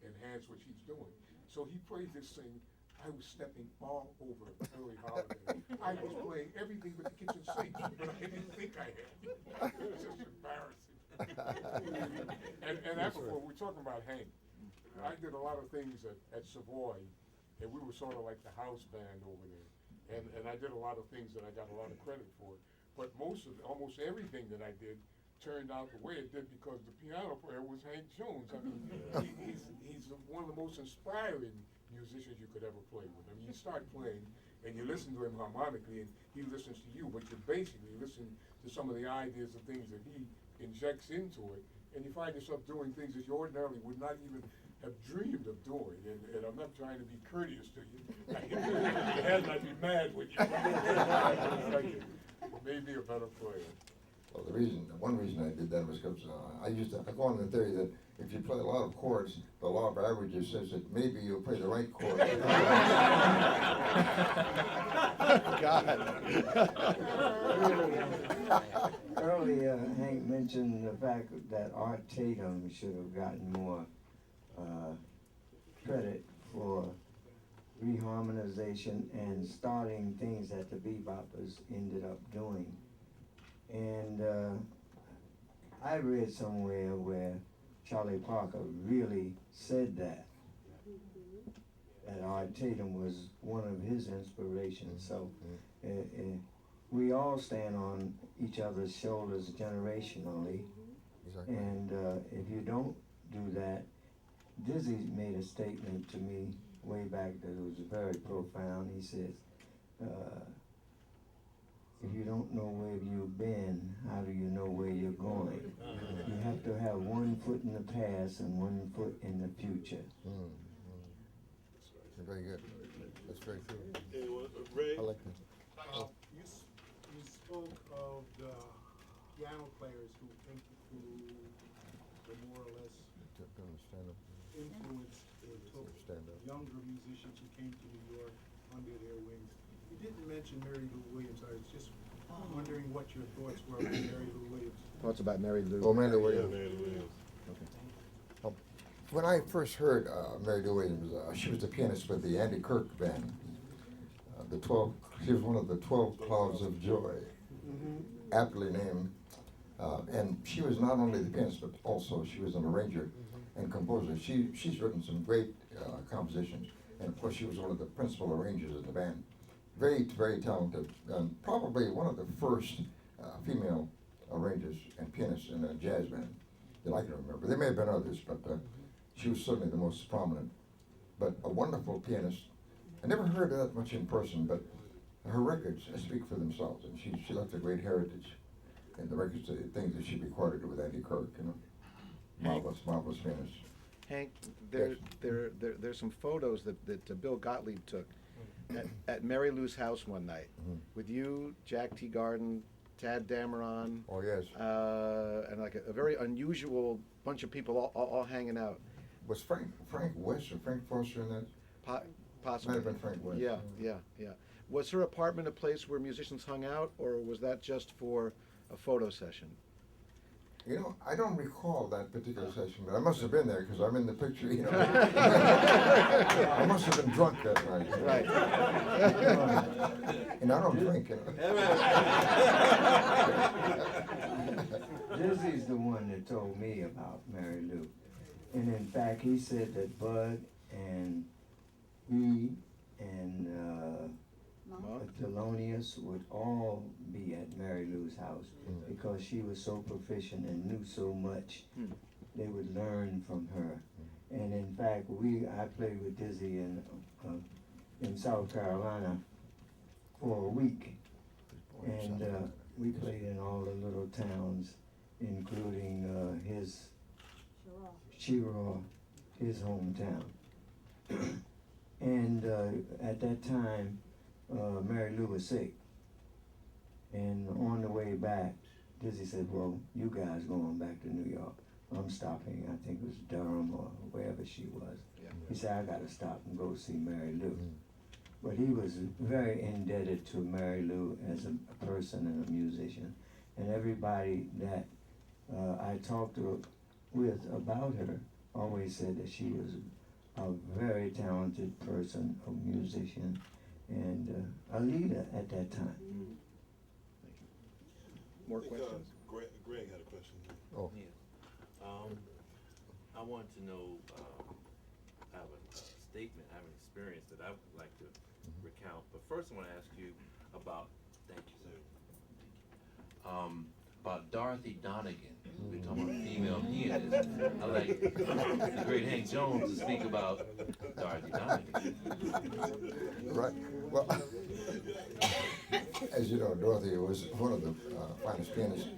enhance what she's doing. So he played this thing. I was stepping all over Billie Holiday. I was playing everything but the kitchen sink, but I didn't think I had. It was just embarrassing. and apropos, we're talking about Hank. I did a lot of things at Savoy, and we were sort of like the house band over there. And I did a lot of things that I got a lot of credit for. But almost everything that I did turned out the way it did because the piano player was Hank Jones. I mean, he's one of the most inspiring musicians you could ever play with. I mean, you start playing and you listen to him harmonically and he listens to you, but you basically listen to some of the ideas and things that he injects into it, and you find yourself doing things that you ordinarily would not even have dreamed of doing. And I'm not trying to be courteous to you. I'd be mad with you. Maybe a better player. Well, one reason I did that was because I go on the theory that if you play a lot of chords, the law of averages says that maybe you'll play the right chord. Earlier, Hank mentioned the fact that Art Tatum should have gotten more credit for reharmonization and starting things that the beboppers ended up doing. And I read somewhere where Charlie Parker really said that Art Tatum was one of his inspirations. So we all stand on each other's shoulders generationally. Exactly. And if you don't do that, Dizzy made a statement to me way back that was very profound. He says, if you don't know where you've been, how do you know where you're going? You have to have one foot in the past and one foot in the future. Very good. That's very true. Hey, well, Ray, I like that. You spoke of the piano players who were more or less influenced the younger musicians who came to New York under their wings. You didn't mention Mary Lou Williams. I was just wondering what your thoughts were on Mary Lou Williams. Thoughts about Mary Lou? Oh, Mary Lou Yeah, Williams. man, Williams. When I first heard Mary Lou Williams, she was the pianist with the Andy Kirk band. She was one of the 12 Clouds of Joy, aptly named. And she was not only the pianist, but also she was an arranger and composer. She's written some great compositions, and of course she was one of the principal arrangers in the band. Very, very talented, and probably one of the first female arrangers and pianists in a jazz band that I can remember. There may have been others, but she was certainly the most prominent. But a wonderful pianist. I never heard her that much in person, but her records speak for themselves, and she left a great heritage. And the records, the things that she recorded with Andy Kirk, marvelous, marvelous pianist. Hank, Yes. there's some photos that Bill Gottlieb took at Mary Lou's house one night with you, Jack T. Garden, Tad Dameron, Oh, yes. and like a very unusual bunch of people all hanging out. Was Frank West or Frank Foster in that? Possibly. Might have been Frank West. Yeah. Was her apartment a place where musicians hung out, or was that just for a photo session? I don't recall that particular session, but I must have been there because I'm in the picture, I must have been drunk that night. Right. And I don't drink, Dizzy's the one that told me about Mary Lou. And in fact, he said that Bud and he and Thelonious would all be at Mary Lou's house because she was so proficient and knew so much. They would learn from her. And in fact, I played with Dizzy in South Carolina for a week. And we played in all the little towns, including his Chiraw, his hometown. And at that time, Mary Lou was sick. And on the way back, Dizzy said, well, you guys going back to New York. I'm stopping, I think it was Durham or wherever she was. Yeah. He said, I gotta stop and go see Mary Lou. But he was very indebted to Mary Lou as a person and a musician. And everybody that I talked with about her always said that she was a very talented person, a musician, and a leader at that time. More I think, questions? Greg had a question. Oh. Yeah. I want to know, I have a statement, I have an experience that I would like to recount. But first I want to ask you about, thank you, sir. About Dorothy Donegan. We're talking about female pianists. I'd like the great Hank Jones to speak about Dorothy Donegan. Right. Well, as you know, Dorothy was one of the finest pianists.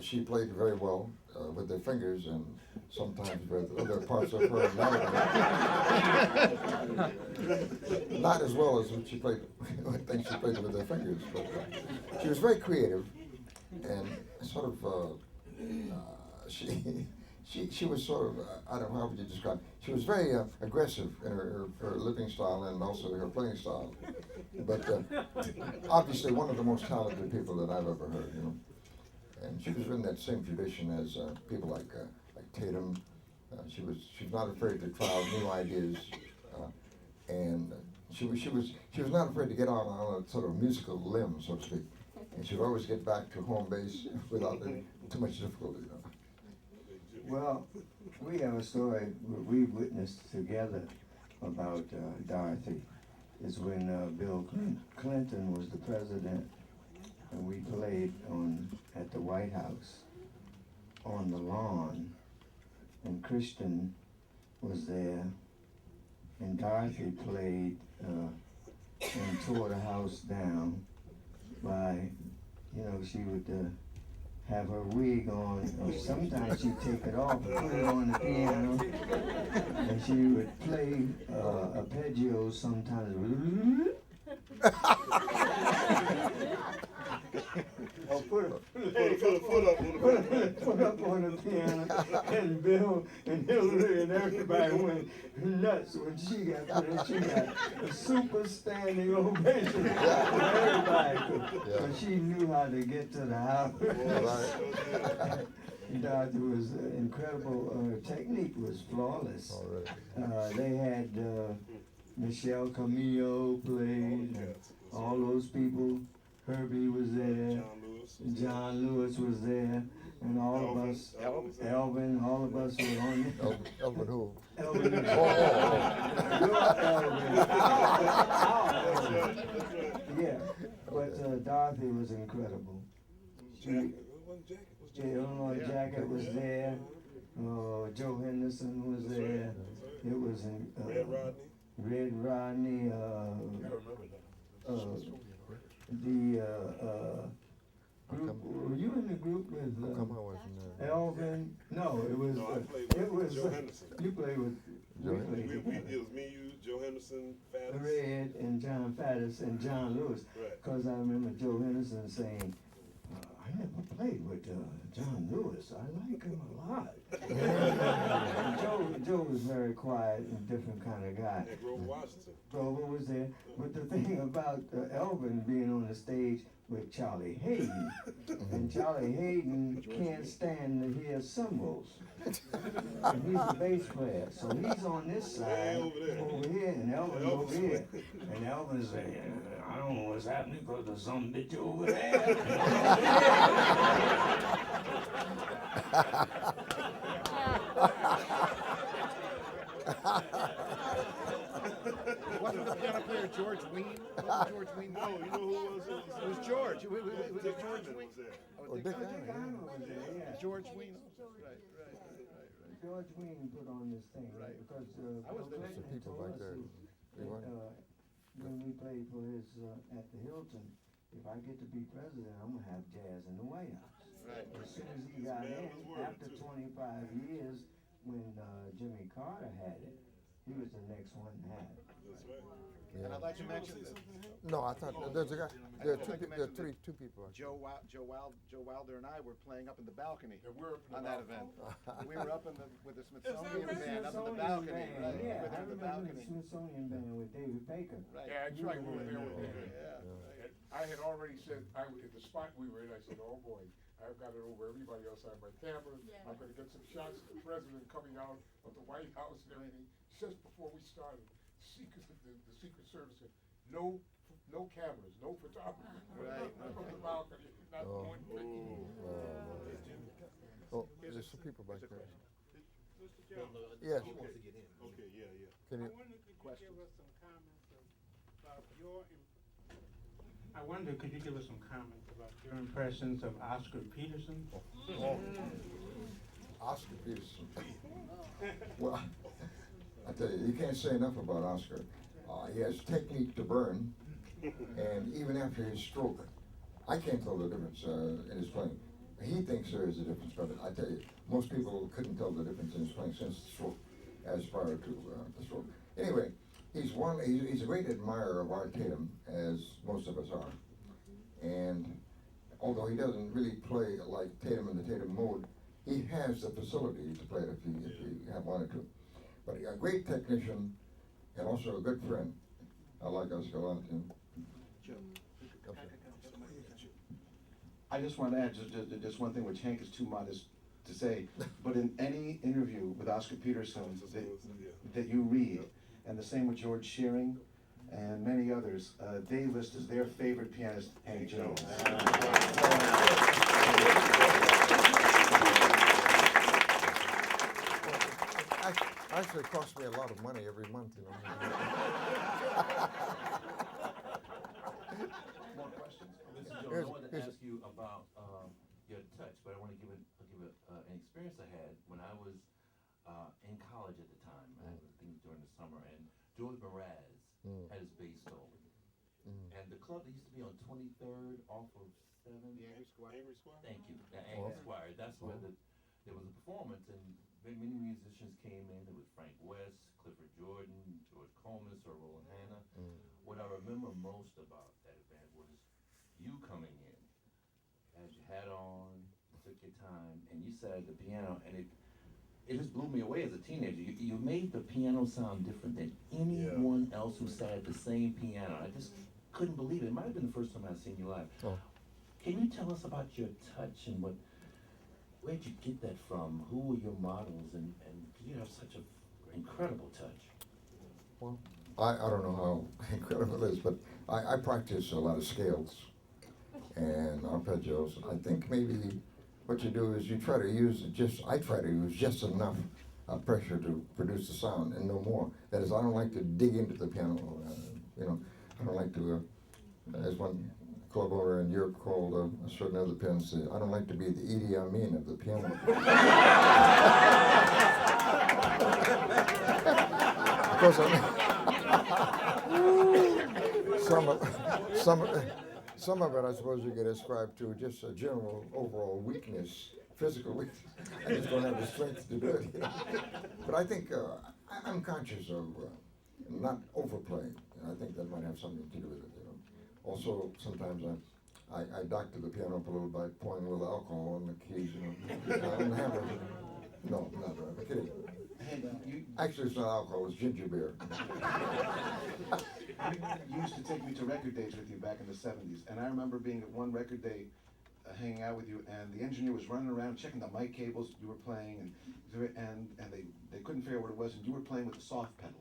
She played very well with her fingers and sometimes with other parts of her anatomy. Not as well as when she played things she played with her fingers, but she was very creative and sort of she was sort of I don't know, how would you describe? She was very aggressive in her living style and also her playing style. But obviously one of the most talented people that I've ever heard, And she was in that same tradition as people like Tatum. She was not afraid to try out new ideas, and she was not afraid to get on a sort of musical limb, so to speak. And she would always get back to home base without too much difficulty. Well, we have a story we witnessed together about Dorothy. Is when Bill Clinton was the president, and we played at the White House on the lawn, and Christian was there, and Dorothy played and tore the house down by, she would have her wig on, or sometimes she'd take it off and put it on the piano, and she would play arpeggios sometimes. put a foot up on the piano, and Bill and Hillary and everybody went nuts when she got put in. She got a super standing ovation from everybody. But she knew how to get to the house. Dorothy was incredible. Her technique was flawless. They had Michelle Camillo played, all those people. Herbie was there. John Lewis was there. And all of us, Elvin, all of us were on it. Elvin who? Elvin. Your Elvin. Yeah, but Dorothy was incredible. Illinois Jacket was there. Joe Henderson was there. It was Red Rodney. Group. Were you in the group with Elvin? No, it was. It was. You played with. It was me, you, Joe Henderson, Faddis. Red and John Faddis and John Lewis. Because I remember Joe Henderson saying, I never played with John Lewis. I like him a lot. Joe was very quiet and different kind of guy. Yeah, Grover Washington. Grover was there. But the thing about Elvin being on the stage with Charlie Hayden, and Charlie Hayden can't stand to hear cymbals. And he's a bass player, so he's on this side over here, and Elvin's over here. And Elvin's saying, I don't know what's happening because there's some bitch over there. Wasn't the piano player George Wein? Wasn't George Wein? No, you know who was it? It was George. Was it George Wein? Was there. Dick Dick Hyman was there, yeah. George Wein. Right. George Wein put on this thing, Right. Because I was there. Some people told back us there. when we played for his at the Hilton, if I get to be president, I'm gonna have jazz in the White House. Right. As soon as he got in, after 25 years, when Jimmy Carter had it, he was the next one to have it. That's right. And I'd like to mention that No, I thought there's a guy. There are two people. Joe Wilder and I were playing up in the balcony And we're up in the on that balcony. event. We were up with the Smithsonian band up in the balcony, Band, right? yeah, With I her in the remember the balcony. Smithsonian band with David Baker. Right. Yeah, that's right, we were there with him. Yeah. And I had already said, in the spot we were in, I said, oh boy, I've got it over everybody else. I have my camera. I'm gonna get some shots of the president coming out of the White House and everything. Just before we started, the Secret Service said, no cameras, no photography. Right. From the balcony, not one thing. Oh, there's some people back there. Mr. Chairman. Yes. Okay, yeah. Can you? I wonder, could you give us some comments about your, I wonder, could you give us some comments about your impressions of Oscar Peterson? Oscar Peterson. Well, I tell you, you can't say enough about Oscar. He has technique to burn, and even after his stroke, I can't tell the difference in his playing. He thinks there is a difference, but I tell you, most people couldn't tell the difference in his playing since the stroke, as prior to the stroke. Anyway, he's a great admirer of Art Tatum, as most of us are. And although he doesn't really play like Tatum in the Tatum mode, he has the facility to play it if he wanted to. But a great technician and also a good friend. I like Oscar a lot, too. I just want to add just one thing, which Hank is too modest to say, but in any interview with Oscar Peterson that you read, and the same with George Shearing and many others, they list as their favorite pianist Hank Jones. Actually, it costs me a lot of money every month, you know. More questions? Mr. Jones, I wanted to ask you about your touch, but I want to give an experience I had when I was in college at the time. I was during the summer, and George Mraz had his bass stolen. And the club that used to be on 23rd off of 7th. The Angry Squire. Thank you. The Angry Squire. That's where there was a performance, and many musicians came in. There was Frank West, Clifford Jordan, George Coleman, Sir Roland Hanna. What I remember most about that event was you coming in as took your time and you sat at the piano, and it just blew me away as a teenager. You made the piano sound different than anyone else who sat at the same piano. I just couldn't believe it. It might have been the first time I'd seen you live. Oh. Can you tell us about your touch and where'd you get that from? Who were your models? And you have such an incredible touch. Well, I don't know how incredible it is, but I practice a lot of scales and arpeggios. I think maybe what you do is you try to use I try to use just enough pressure to produce the sound and no more. That is, I don't like to dig into the piano. I don't like to, as one club owner in Europe called a certain other pianist, I don't like to be the Idi Amin of the piano. Because some of it, I suppose, you get ascribed to just a general overall weakness, physical weakness. I just don't have the strength to do it. But I think I'm conscious of not overplaying. And I think that might have something to do with it. Also, sometimes I doctor the piano up a little by pouring a little alcohol on the keys. On the hammer. No, not I'm kidding. Actually, it's not alcohol, it's ginger beer. You used to take me to record dates with you back in the 70s, and I remember being at one record day hanging out with you, and the engineer was running around checking the mic cables you were playing, and they couldn't figure out what it was, and you were playing with the soft pedal.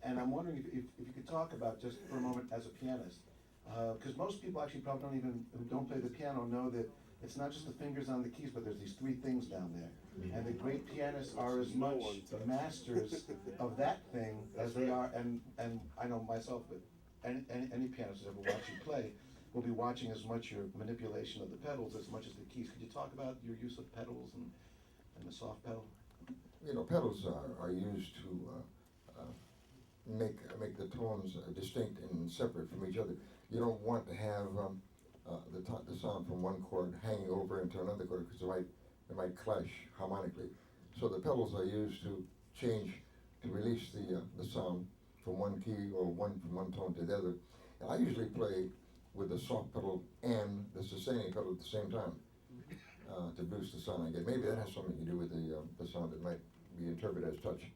And I'm wondering if you could talk about, just for a moment, as a pianist, because most people actually probably who don't play the piano know that it's not just the fingers on the keys, but there's these three things down there. And the great pianists are as much masters of that thing as they are, and I know myself, but any pianist who's ever watched you play will be watching as much your manipulation of the pedals as much as the keys. Could you talk about your use of pedals and the soft pedal? Pedals are used to make the tones distinct and separate from each other. You don't want to have the sound from one chord hanging over into another chord because it might clash harmonically. So the pedals are used to release the sound from one key or from one tone to the other. And I usually play with the soft pedal and the sustaining pedal at the same time to boost the sound I get. Maybe that has something to do with the sound that might be interpreted as touch.